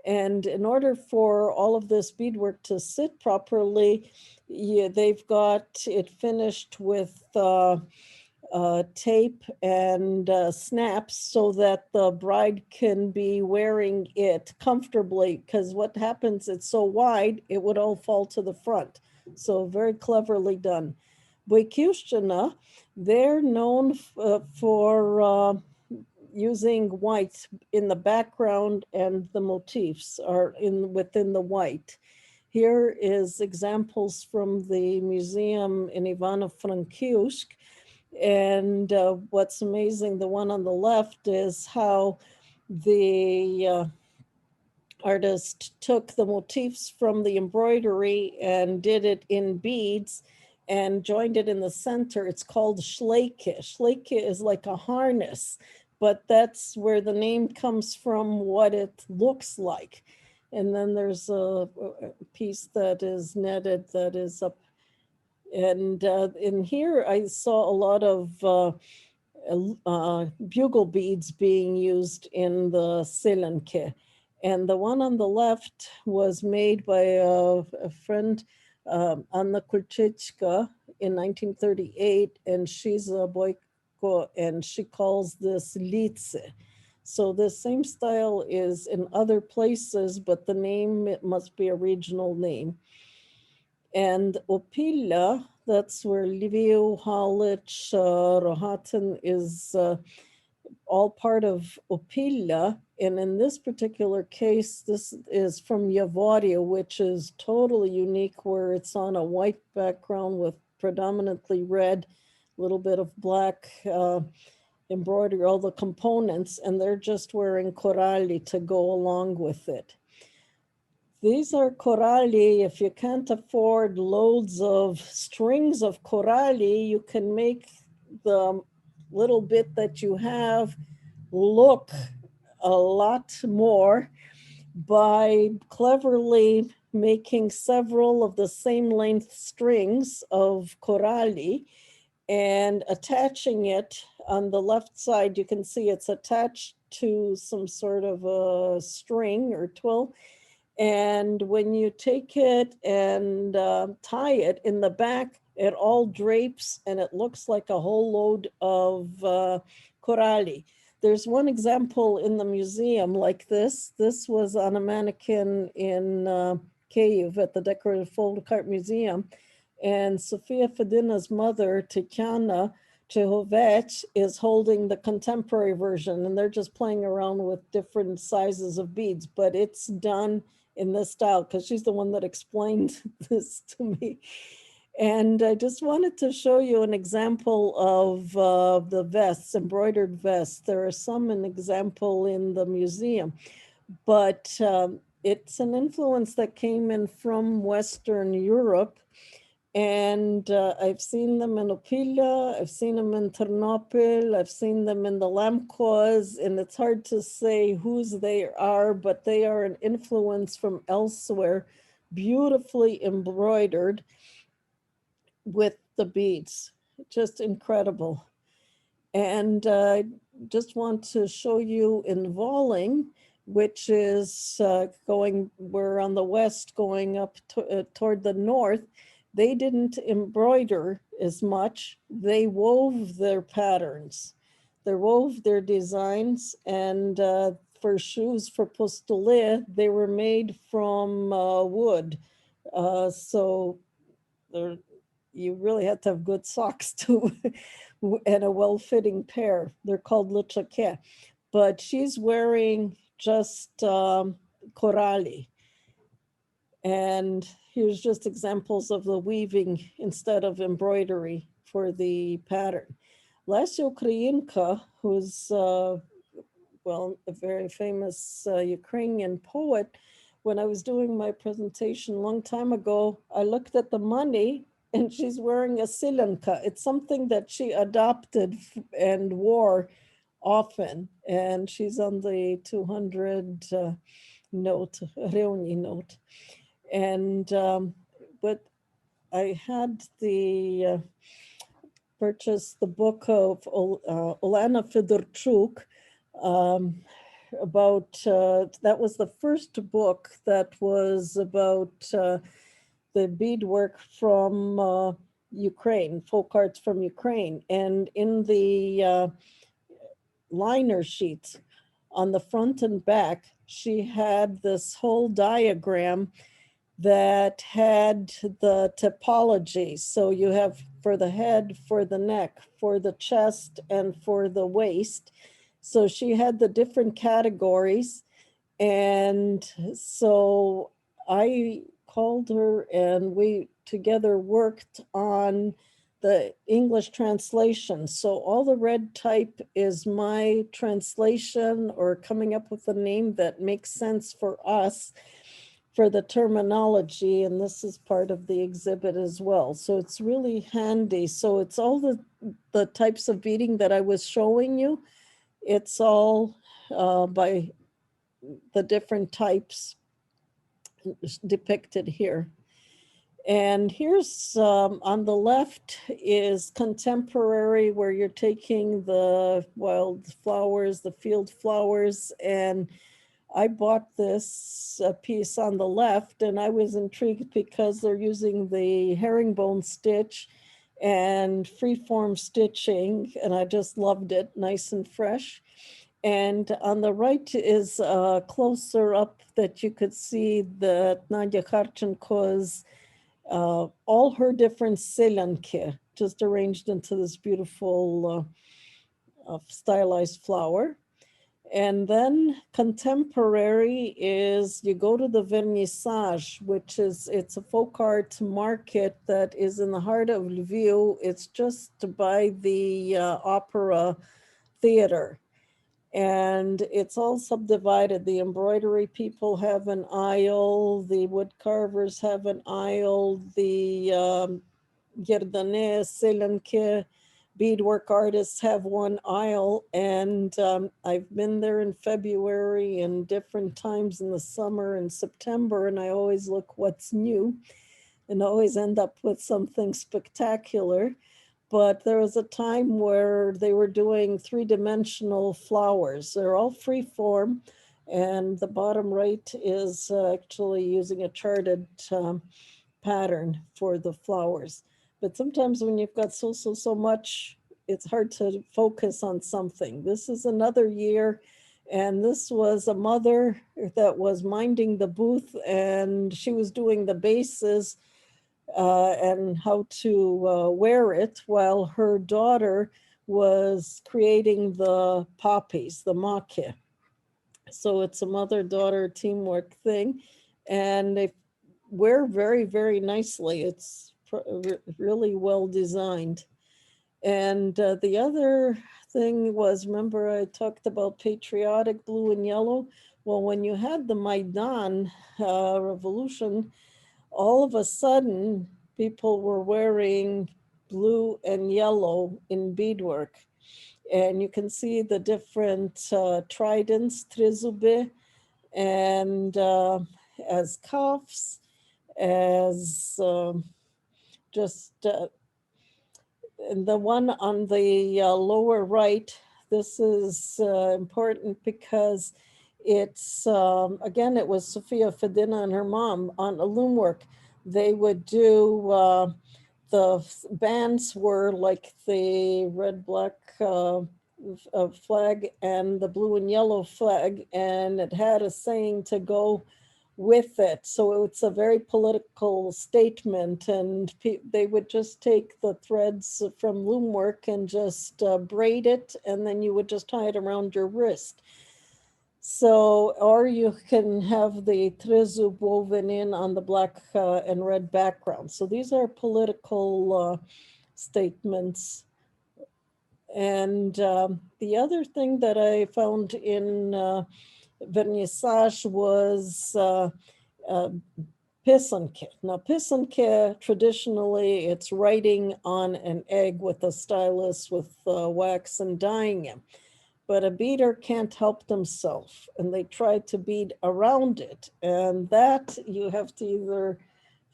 And in order for all of this beadwork to sit properly, they've got it finished with tape and snaps so that the bride can be wearing it comfortably, because what happens, it's so wide, it would all fall to the front. So very cleverly done. Bukkovina, they're known for using white in the background, and the motifs are within the white. Here is examples from the museum in Ivano-Frankivsk. And what's amazing, the one on the left, is how the artist took the motifs from the embroidery and did it in beads and joined it in the center. It's called Schleike. Schleike is like a harness, but that's where the name comes from, what it looks like. And then there's a piece that is netted that is up. And in here, I saw a lot of bugle beads being used in the Selenka. And the one on the left was made by a friend, Anna Kulczycka, in 1938, and she's a Boyko, and she calls this lice. So the same style is in other places, but the name, it must be a regional name. And Opila, that's where Lviv, Halich, Rohatyn is all part of Opila. And in this particular case, this is from Yavoria, which is totally unique, where it's on a white background with predominantly red, a little bit of black embroidery, all the components, and they're just wearing coralli to go along with it. These are coralli. If you can't afford loads of strings of coralli, you can make the little bit that you have look a lot more by cleverly making several of the same length strings of coralli and attaching it. On the left side, you can see it's attached to some sort of a string or twill. And when you take it and tie it in the back, it all drapes and it looks like a whole load of coralli. There's one example in the museum like this. This was on a mannequin in Kyiv at the Decorative Folk Art Museum. And Sofia Fedina's mother, Tatiana Chehovech, is holding the contemporary version, and they're just playing around with different sizes of beads, but it's done in this style because she's the one that explained this to me. And I just wanted to show you an example of the vests, embroidered vests. There are some an example in the museum, but it's an influence that came in from Western Europe. And I've seen them in Opila, I've seen them in Ternopil, I've seen them in the Lamkos, and it's hard to say whose they are, but they are an influence from elsewhere, beautifully embroidered with the beads. just incredible. And just want to show you in Volling, which is we're on the west going up toward the north. They didn't embroider as much. They wove their patterns. They wove their designs, and for shoes for postole, they were made from wood. So you really had to have good socks too, and a well-fitting pair. They're called luchake. But she's wearing just korali. And here's just examples of the weaving instead of embroidery for the pattern. Lesya Ukrainka, who's, well, a very famous Ukrainian poet, when I was doing my presentation a long time ago, I looked at the money and she's wearing a sylianky. It's something that she adopted and wore often. And she's on the 200 note, Reuni note. And, but I had the, purchased the book of Olena Fedorchuk, about, that was the first book that was about the beadwork from Ukraine, folk arts from Ukraine. And in the liner sheets on the front and back, she had this whole diagram that had the typology. So you have for the head, for the neck, for the chest, and for the waist. So she had the different categories. And so I called her and we together worked on the English translation. So all the red type is my translation or coming up with a name that makes sense for us for the terminology, and this is part of the exhibit as well. So it's really handy. So it's all the types of beading that I was showing you. It's all by the different types depicted here. And here's on the left is contemporary, where you're taking the wild flowers, the field flowers, and I bought this piece on the left, and I was intrigued because they're using the herringbone stitch and freeform stitching, and I just loved it, nice and fresh. And on the right is closer up that you could see that Nadia Kharchenko's, all her different sylianky just arranged into this beautiful stylized flower. And then contemporary is you go to the vernissage, which is, it's a folk art market that is in the heart of Lviv. It's just by the opera theater. And it's all subdivided. The embroidery people have an aisle, the wood carvers have an aisle, the Gerdan, Selenka, beadwork artists have one aisle. And I've been there in February and different times in the summer and September, and I always look what's new and always end up with something spectacular. But there was a time where they were doing three-dimensional flowers. They're all free form, and the bottom right is actually using a charted pattern for the flowers. But sometimes when you've got so much, it's hard to focus on something. This is another year, and this was a mother that was minding the booth, and she was doing the bases and how to wear it, while her daughter was creating the poppies, the maque. So it's a mother-daughter teamwork thing, and they wear very, very nicely. It's really well designed. And the other thing was, remember I talked about patriotic blue and yellow? Well, when you had the Maidan revolution, all of a sudden, people were wearing blue and yellow in beadwork. And you can see the different tridents, trizube, and as cuffs, as just And the one on the lower right, this is important because it's, again, it was Sofia Fedina and her mom on a loom work. They would do, the bands were like the red, black flag and the blue and yellow flag, and it had a saying to go with it. So it's a very political statement, and they would just take the threads from loom work and just braid it, and then you would just tie it around your wrist. So, or you can have the trezub woven in on the black and red background. So these are political statements. And the other thing that I found in vernissage was pisanke. Now, pisanke, traditionally, it's writing on an egg with a stylus with wax and dyeing it. But a beader can't help themselves, and they try to bead around it. And that you have to either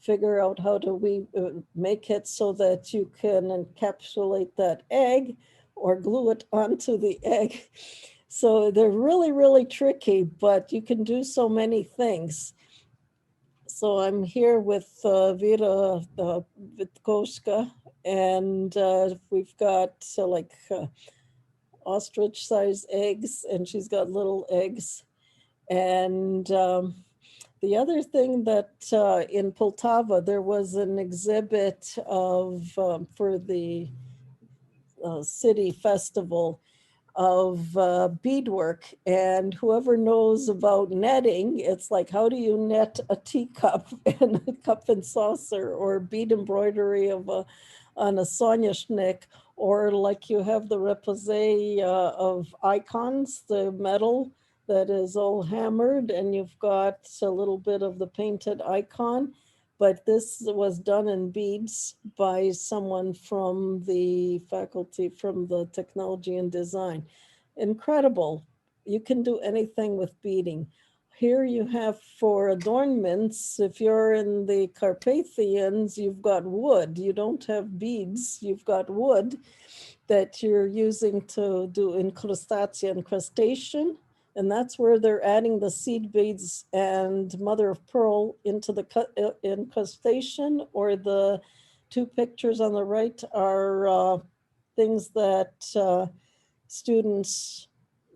figure out how to make it so that you can encapsulate that egg or glue it onto the egg. So they're really, really tricky, but you can do so many things. So I'm here with Vera Witkowska, and we've got ostrich-sized eggs, and she's got little eggs. And the other thing that in Poltava, there was an exhibit of for the city festival of beadwork, and whoever knows about netting, it's like, how do you net a teacup and a cup and saucer, or bead embroidery of on a sonyashnik, or like you have the repose of icons, the metal that is all hammered, and you've got a little bit of the painted icon. But this was done in beads by someone from the faculty from the technology and design. Incredible. You can do anything with beading. Here you have for adornments, if you're in the Carpathians, you've got wood. You don't have beads, you've got wood that you're using to do incrustation. And that's where they're adding the seed beads and mother of pearl into the incrustation. Or the two pictures on the right are things that students,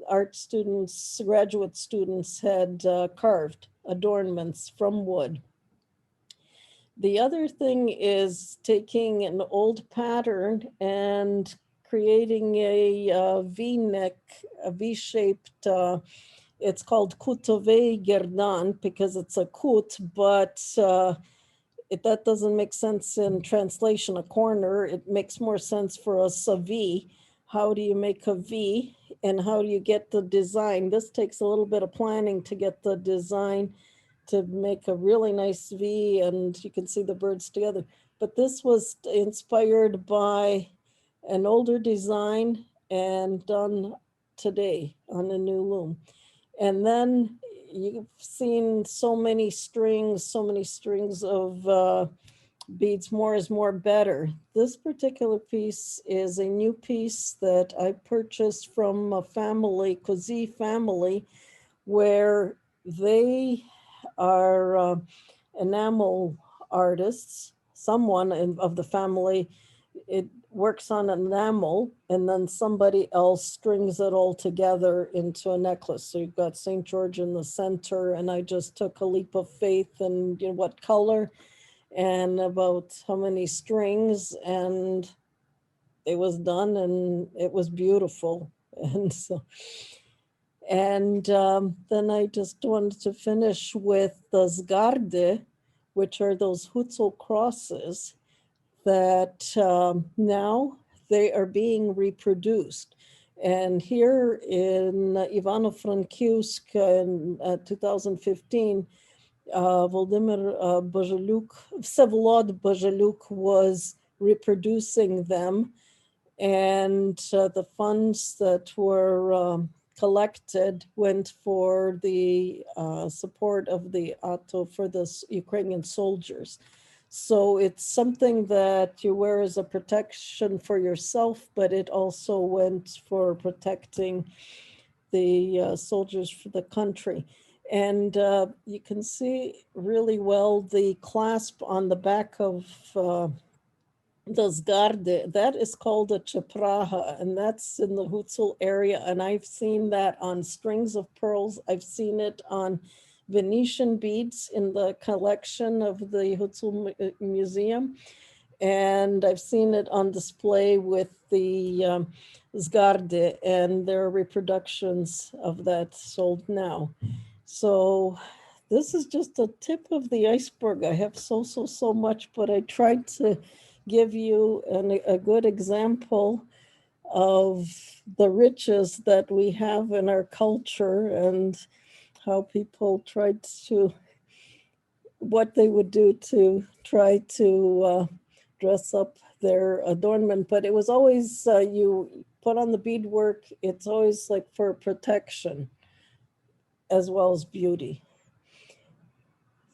art students, graduate students had carved, adornments from wood. The other thing is taking an old pattern and creating a V-neck, a V-shaped, it's called kutove Gerdan because it's a kut, but that doesn't make sense in translation, a corner. It makes more sense for us a V. How do you make a V, and how do you get the design? This takes a little bit of planning to get the design to make a really nice V, and you can see the birds together. But this was inspired by an older design and done today on a new loom. And then you've seen so many strings of beads. More is more better. This particular piece is a new piece that I purchased from a family, Cozy family, where they are enamel artists. Someone of the family, it works on enamel, and then somebody else strings it all together into a necklace. So you've got St. George in the center, and I just took a leap of faith and what color and about how many strings, and it was done, and it was beautiful. And so, and then I just wanted to finish with the zgarde, which are those Hutzel crosses that now they are being reproduced. And here in Ivano-Frankivsk in 2015, Vsevolod Bozheluk was reproducing them. And the funds that were collected went for the support of the ATO for the Ukrainian soldiers. So it's something that you wear as a protection for yourself, but it also went for protecting the soldiers for the country. And you can see really well the clasp on the back of the zgarde. That is called a chapraha, and that's in the Hutsul area. And I've seen that on strings of pearls. I've seen it on Venetian beads in the collection of the Hutsul Museum. And I've seen it on display with the zgarde, and there are reproductions of that sold now. So this is just a tip of the iceberg. I have so much, but I tried to give you a good example of the riches that we have in our culture and how people tried to, what they would do to try to dress up their adornment. But it was always, you put on the beadwork, it's always like for protection as well as beauty.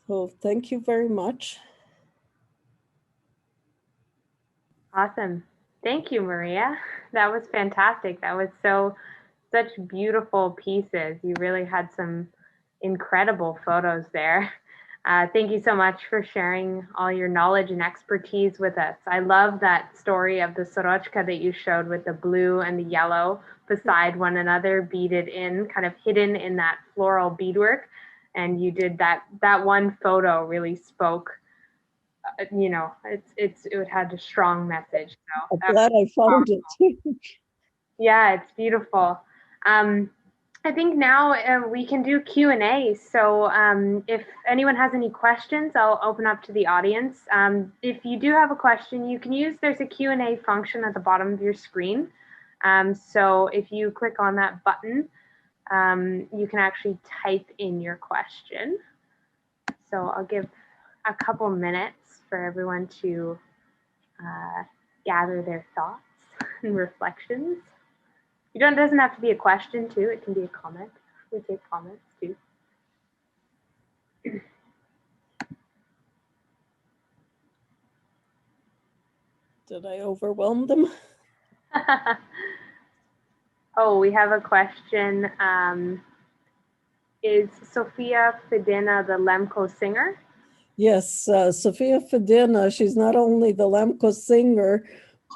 So thank you very much. Awesome. Thank you, Maria. That was fantastic. That was such beautiful pieces. You really had some incredible photos there. Thank you so much for sharing all your knowledge and expertise with us. I love that story of the sorochka that you showed with the blue and the yellow beside one another, beaded in, kind of hidden in that floral beadwork. And you did that one photo really spoke, you know, it had a strong message. So I'm glad I found it. Yeah, it's beautiful. I think now we can do Q&A. So if anyone has any questions, I'll open up to the audience. If you do have a question, you can use, there's a Q&A function at the bottom of your screen. So if you click on that button, you can actually type in your question. So I'll give a couple minutes for everyone to gather their thoughts and reflections. It doesn't have to be a question too, it can be a comment. We take comments too. Did I overwhelm them? Oh, we have a question. Is Sofia Fedina the Lemko singer? Yes, Sofia Fedina, she's not only the Lemko singer,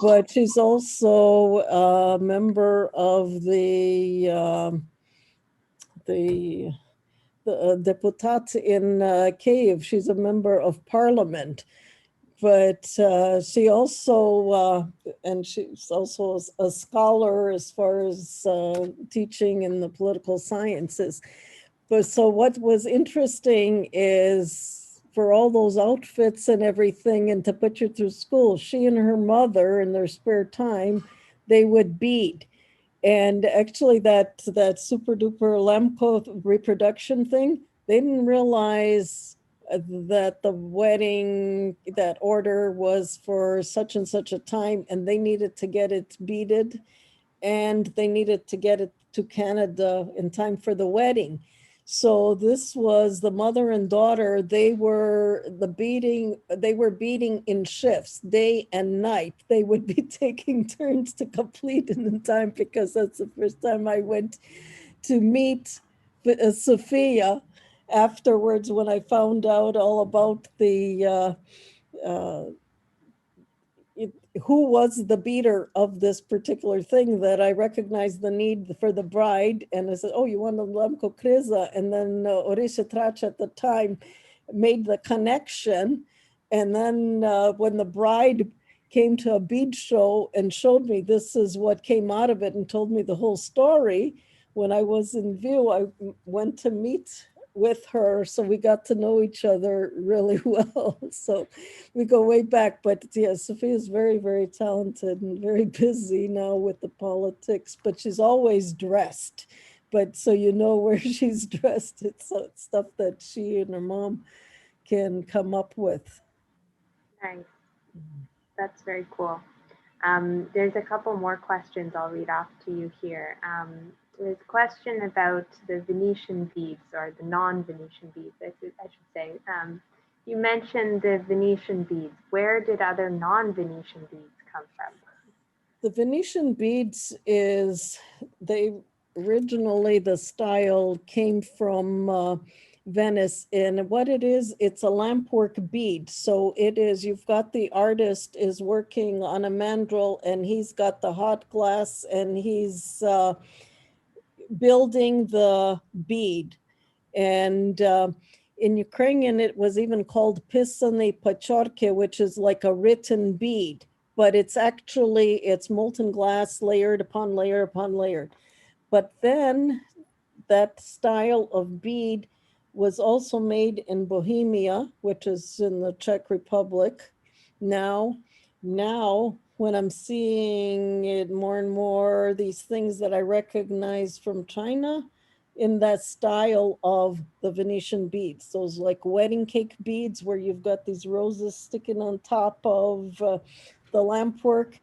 but she's also a member of the Deputat in Kiev. She's a member of parliament. But she also, and she's also a scholar as far as teaching in the political sciences. But so what was interesting is for all those outfits and everything, and to put you through school, she and her mother in their spare time, they would bead. And actually that super duper Lemko reproduction thing, they didn't realize that the wedding, that order was for such and such a time, and they needed to get it beaded, and they needed to get it to Canada in time for the wedding. So this was the mother and daughter, they were beading in shifts, day and night. They would be taking turns to complete it in time, because that's the first time I went to meet Sophia afterwards, when I found out all about the who was the beater of this particular thing, that I recognized the need for the bride. And I said, oh, you want the Lemko Kriza? And then Orisha Trach at the time made the connection. And then when the bride came to a bead show and showed me this is what came out of it and told me the whole story, when I was in view, I went to meet with her, so we got to know each other really well. So we go way back. But yeah, Sophia's very, very talented and very busy now with the politics, but she's always dressed. But so you know where she's dressed, it's stuff that she and her mom can come up with. Nice. That's very cool. There's a couple more questions I'll read off to you here. There's a question about the Venetian beads, or the non-Venetian beads, I should say. You mentioned the Venetian beads. Where did other non-Venetian beads come from? The Venetian beads originally the style came from Venice, and what it is, it's a lampwork bead. So it is, you've got the artist is working on a mandrel and he's got the hot glass and he's building the bead. And in Ukrainian, it was even called pisany pachorke, which is like a written bead, but it's molten glass layered upon layer upon layer. But then that style of bead was also made in Bohemia, which is in the Czech Republic. Now, when I'm seeing it more and more, these things that I recognize from China in that style of the Venetian beads, those like wedding cake beads where you've got these roses sticking on top of the lampwork.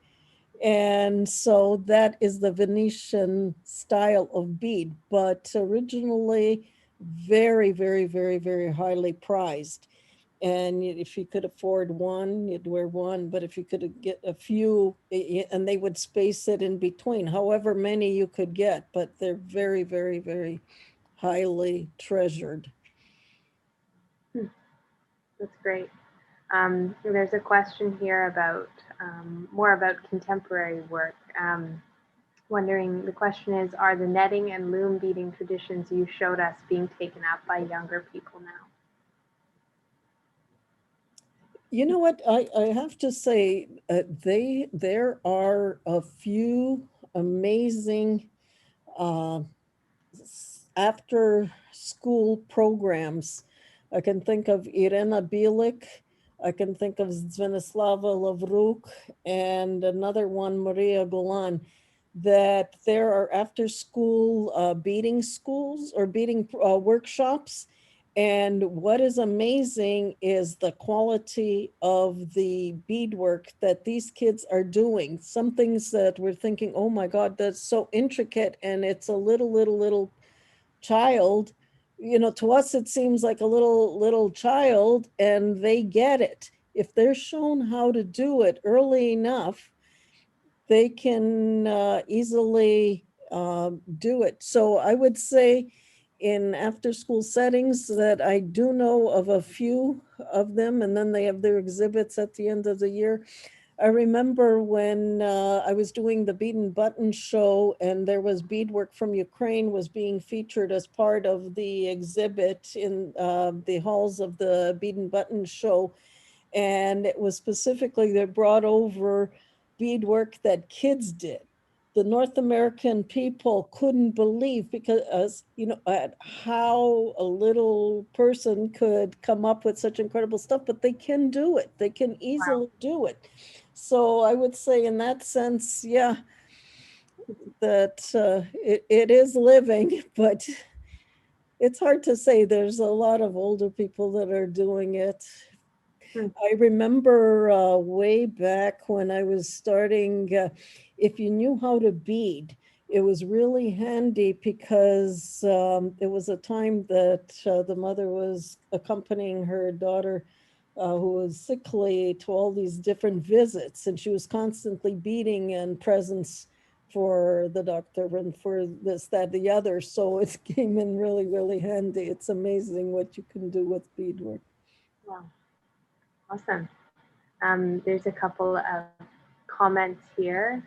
And so that is the Venetian style of bead, but originally very, very, very, very highly prized. And if you could afford one, you'd wear one. But if you could get a few, and they would space it in between, however many you could get, but they're very, very, very highly treasured. That's great. There's a question here about more about contemporary work. Wondering, the question is, are the netting and loom beading traditions you showed us being taken up by younger people now? You know what? I have to say, there are a few amazing after school programs. I can think of Irena Bielik. I can think of Zvenislava Lavruk and another one, Maria Golan, that there are after school beading schools or beading workshops. And what is amazing is the quality of the beadwork that these kids are doing. Some things that we're thinking, oh my God, that's so intricate. And it's a little child. You know, to us, it seems like a little child, and they get it. If they're shown how to do it early enough, they can easily do it. So I would say in after school settings that I do know of a few of them, and then they have their exhibits at the end of the year. I remember when I was doing the Bead and Button show and there was beadwork from Ukraine was being featured as part of the exhibit in the halls of the Bead and Button show. And it was specifically, they brought over beadwork that kids did. The North American people couldn't believe because, you know, at how a little person could come up with such incredible stuff, but they can do it. They can easily do it. So I would say in that sense, yeah, that it is living, but it's hard to say. There's a lot of older people that are doing it. I remember way back when I was starting, if you knew how to bead, it was really handy because it was a time that the mother was accompanying her daughter who was sickly to all these different visits, and she was constantly beading and presents for the doctor and for this, that, the other. So it came in really, really handy. It's amazing what you can do with beadwork. Wow, awesome. There's a couple of comments here.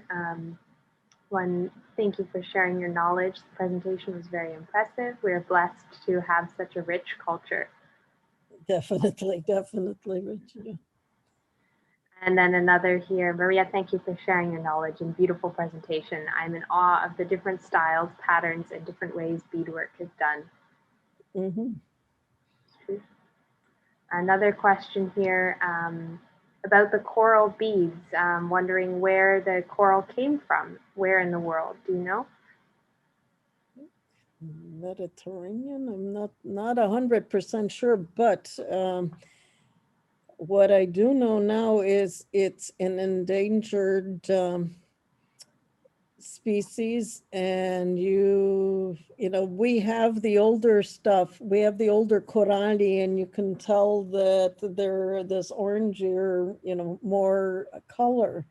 One, thank you for sharing your knowledge. The presentation was very impressive. We are blessed to have such a rich culture. Definitely, Richard. And then another here, Maria, thank you for sharing your knowledge and beautiful presentation. I'm in awe of the different styles, patterns, and different ways beadwork is done. Mm-hmm. Another question here about the coral beads, wondering where the coral came from, where in the world, do you know? Mediterranean, I'm not 100% sure, but what I do know now is it's an endangered species, and you know, we have the older stuff, we have the older coralli, and you can tell that they're this orangier, you know, more color.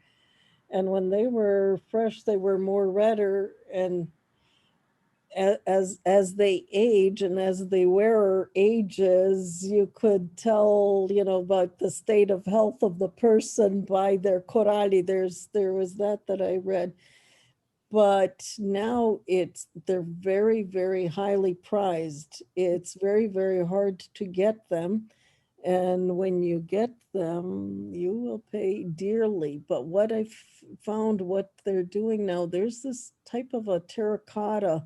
And when they were fresh, they were more redder. And as they age and as the wearer ages, you could tell, you know, about the state of health of the person by their coralli. There was that I read. But now they're very, very highly prized. It's very, very hard to get them. And when you get them, you will pay dearly. But what I found, what they're doing now, there's this type of a terracotta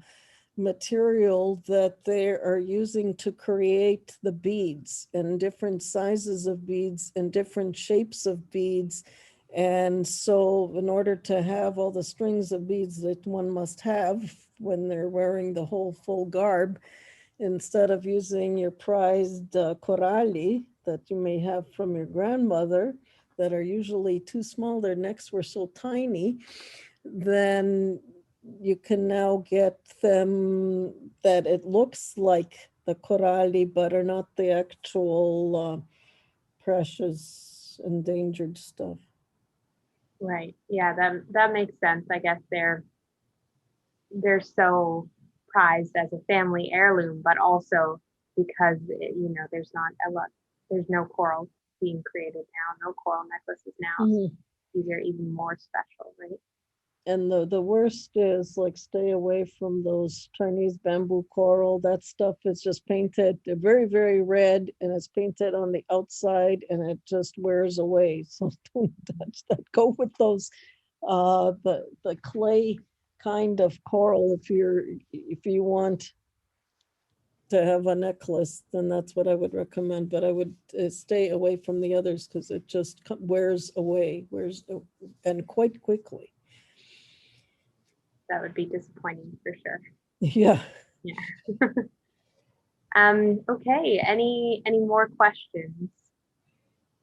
material that they are using to create the beads, and different sizes of beads and different shapes of beads. And so in order to have all the strings of beads that one must have when they're wearing the whole full garb, instead of using your prized coralli that you may have from your grandmother that are usually too small, their necks were so tiny, then you can now get them that it looks like the coralli, but are not the actual precious endangered stuff. Right. Yeah, that makes sense. I guess they're so prized as a family heirloom, but also because you know there's no coral being created now, no coral necklaces now. So these are even more special, right? And the worst is, like, stay away from those Chinese bamboo coral. That stuff is just painted. They're very, very red, and it's painted on the outside, and it just wears away. So don't touch that. Go with those, the clay kind of coral. If you want to have a necklace, then that's what I would recommend. But I would stay away from the others because it just wears away, and quite quickly. That would be disappointing for sure. Yeah. Yeah. Okay. Any more questions?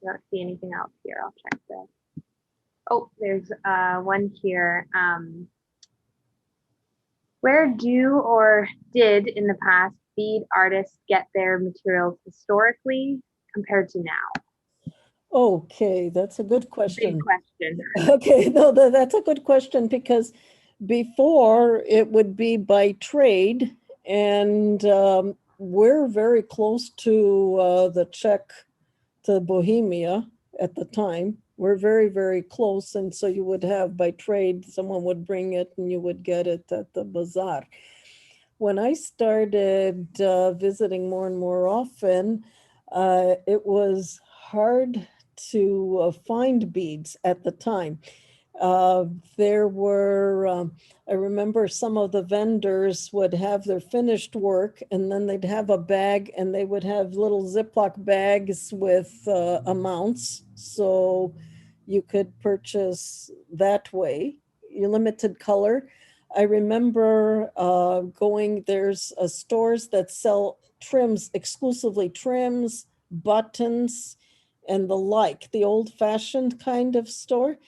I don't see anything else here. I'll check that. Oh, there's one here. Where do or did in the past bead artists get their materials historically compared to now? Okay, that's a good question. Big question. Okay, no, that's a good question, because before it would be by trade, and we're very close to the Czech, to Bohemia at the time. We're very, very close, and so you would have by trade, someone would bring it and you would get it at the bazaar. When I started visiting more and more often, it was hard to find beads at the time. There were, I remember some of the vendors would have their finished work, and then they'd have a bag, and they would have little Ziploc bags with amounts. So you could purchase that way. Your limited color. I remember there's stores that sell trims, exclusively trims, buttons, and the like, the old-fashioned kind of store.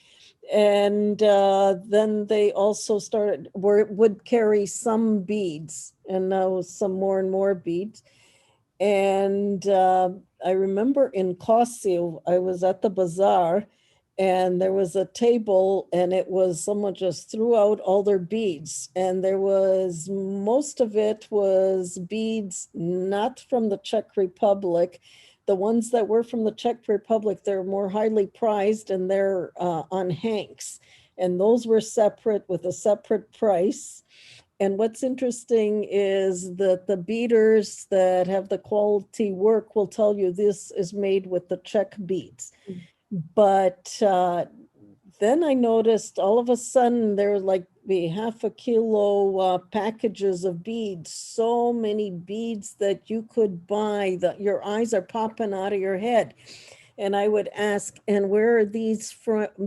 And then they also would carry some beads, and now some more and more beads. And I remember in Kosio, I was at the bazaar, and there was a table, and it was someone just threw out all their beads. And most of it was beads not from the Czech Republic. The ones that were from the Czech Republic, they're more highly prized, and they're on hanks. And those were separate with a separate price. And what's interesting is that the beaders that have the quality work will tell you this is made with the Czech beads. But then I noticed all of a sudden there were like half a kilo packages of beads, so many beads that you could buy that your eyes are popping out of your head. And I would ask, and where are these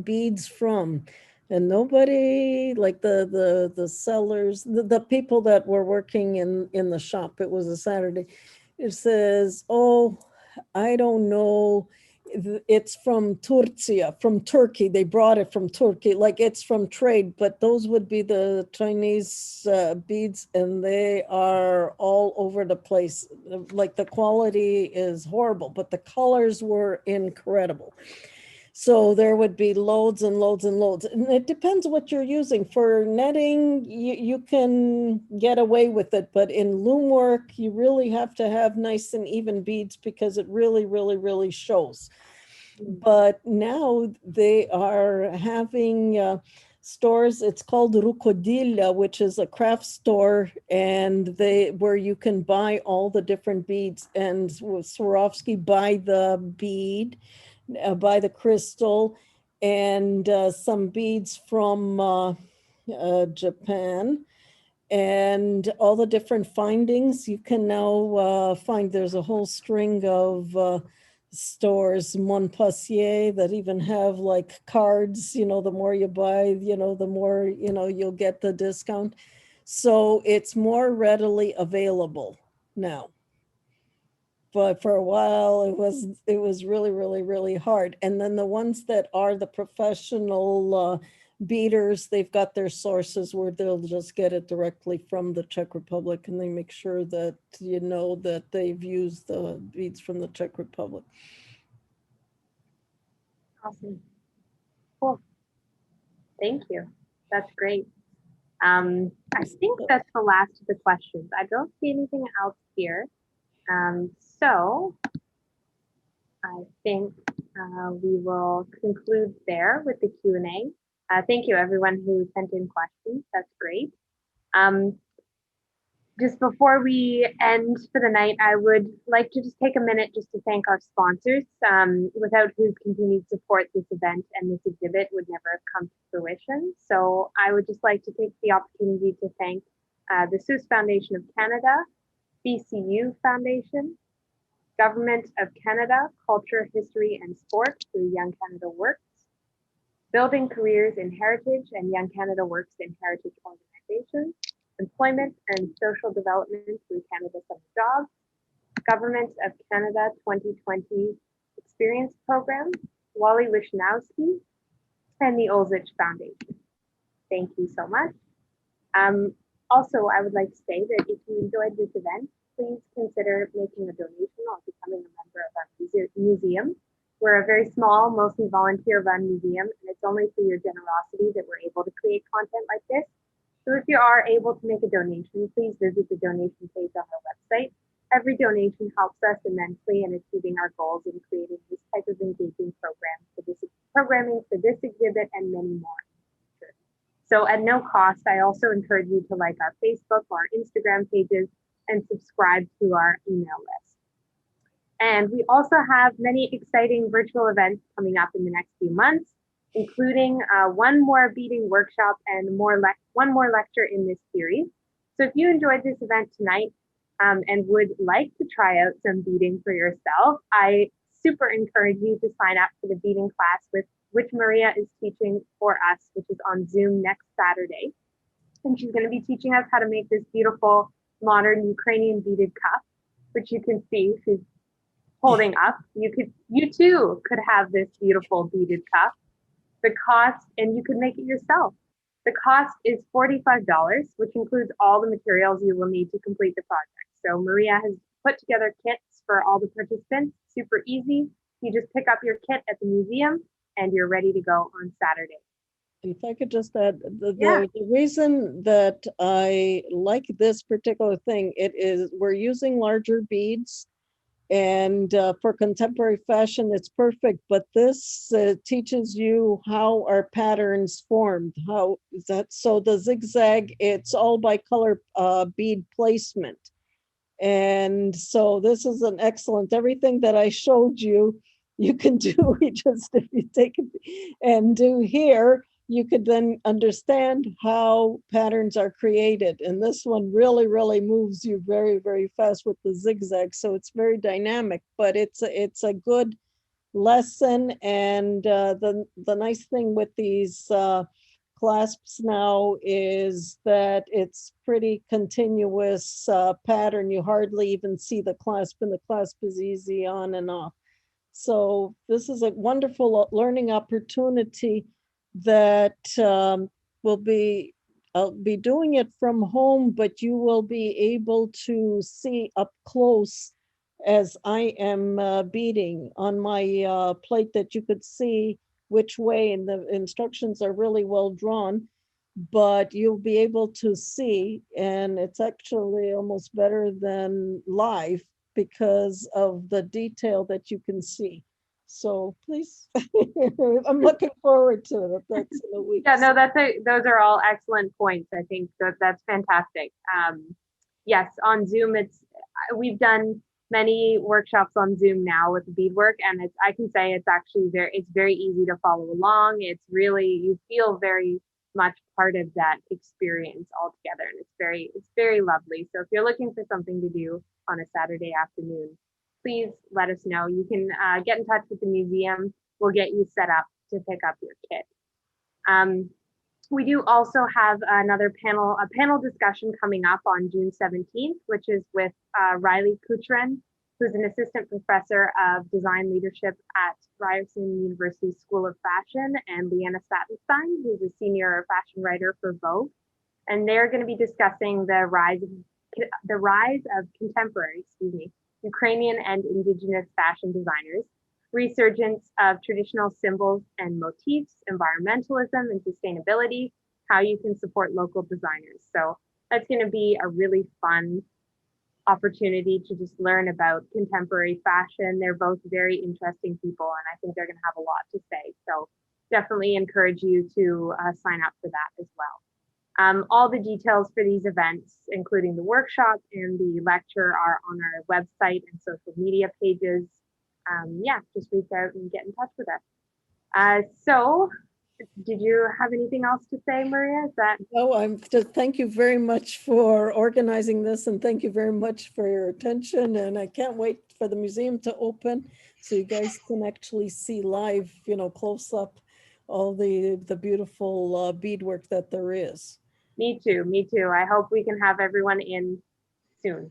beads from? And nobody, like the sellers, the people that were working in the shop, it was a Saturday, it says, oh, I don't know. it's from Turcia, from Turkey. They brought it from Turkey, like it's from trade, but those would be the Chinese beads, and they are all over the place. Like the quality is horrible, but the colors were incredible. So there would be loads and loads and loads. And it depends what you're using. For netting, you can get away with it. But in loom work, you really have to have nice and even beads because it really, really, really shows. But now they are having stores. It's called Rukodilya, which is a craft store, and where you can buy all the different beads. And Swarovski buy the bead, by the crystal, and some beads from Japan, and all the different findings. You can now find, there's a whole string of stores, Montpensier, that even have like cards, the more you buy, the more, you'll get the discount. So it's more readily available now. But for a while it was really, really, really hard. And then the ones that are the professional beaders, they've got their sources where they'll just get it directly from the Czech Republic, and they make sure that that they've used the beads from the Czech Republic. Awesome. Cool. Thank you. That's great. I think that's the last of the questions. I don't see anything else here. So I think we will conclude there with the Q&A. Thank you everyone who sent in questions. That's great. Just before we end for the night, I would like to just take a minute just to thank our sponsors, without whose continued support this event and this exhibit would never have come to fruition. So I would just like to take the opportunity to thank the Swiss Foundation of Canada, BCU Foundation, Government of Canada, Culture, History and Sport through Young Canada Works, Building Careers in Heritage and Young Canada Works in Heritage Organizations, Employment and Social Development through Canada Summer Jobs, Government of Canada 2020 Experience Program, Wally Wishnowski, and the Olzich Foundation. Thank you so much. Also, I would like to say that if you enjoyed this event, please consider making a donation or becoming a member of our museum. We're a very small, mostly volunteer-run museum, and it's only through your generosity that we're able to create content like this. So if you are able to make a donation, please visit the donation page on our website. Every donation helps us immensely in achieving our goals in creating this type of engaging programming for this exhibit and many more. So at no cost, I also encourage you to like our Facebook or Instagram pages and subscribe to our email list. And we also have many exciting virtual events coming up in the next few months, including one more beading workshop and one more lecture in this series. So if you enjoyed this event tonight and would like to try out some beading for yourself, I super encourage you to sign up for the beading class which Maria is teaching for us, which is on Zoom next Saturday. And she's going to be teaching us how to make this beautiful modern Ukrainian beaded cup, which you can see she's holding up. You too could have this beautiful beaded cup. The cost, and you could make it yourself. The cost is $45, which includes all the materials you will need to complete the project. So Maria has put together kits for all the participants, super easy. You just pick up your kit at the museum and you're ready to go on Saturday. If I could just add, the reason that I like this particular thing, we're using larger beads, and for contemporary fashion, it's perfect. But this teaches you how our patterns formed. How is that? So the zigzag, it's all by color bead placement, and so this is an excellent. Everything that I showed you, you can do. Just if you take it and do here, you could then understand how patterns are created. And this one really, really moves you very, very fast with the zigzag. So it's very dynamic, but it's a good lesson. And the nice thing with these clasps now is that it's pretty continuous pattern. You hardly even see the clasp, and the clasp is easy on and off. So this is a wonderful learning opportunity that will be, I'll be doing it from home, but you will be able to see up close as I am beading on my plate, that you could see which way, and the instructions are really well drawn, but you'll be able to see, and it's actually almost better than live because of the detail that you can see. So please, I'm looking forward to it. That's in a week. Yeah, no, those are all excellent points. I think that's fantastic. Yes, on Zoom, we've done many workshops on Zoom now with beadwork, and I can say it's very easy to follow along. It's really, you feel very much part of that experience altogether, and it's very lovely. So if you're looking for something to do on a Saturday afternoon, please let us know. You can get in touch with the museum. We'll get you set up to pick up your kit. We do also have a panel discussion coming up on June 17th, which is with Riley Kucheren, who's an assistant professor of design leadership at Ryerson University School of Fashion, and Leanna Satenstein, who's a senior fashion writer for Vogue. And they're going to be discussing the rise of contemporary, Ukrainian and indigenous fashion designers, resurgence of traditional symbols and motifs, environmentalism and sustainability, how you can support local designers. So that's going to be a really fun opportunity to just learn about contemporary fashion. They're both very interesting people, and I think they're going to have a lot to say. So definitely encourage you to sign up for that as well. All the details for these events, including the workshop and the lecture, are on our website and social media pages. Just reach out and get in touch with us. So did you have anything else to say, Maria? I'm just, thank you very much for organizing this, and thank you very much for your attention. And I can't wait for the museum to open so you guys can actually see live, close up all the beautiful beadwork that there is. Me too. I hope we can have everyone in soon.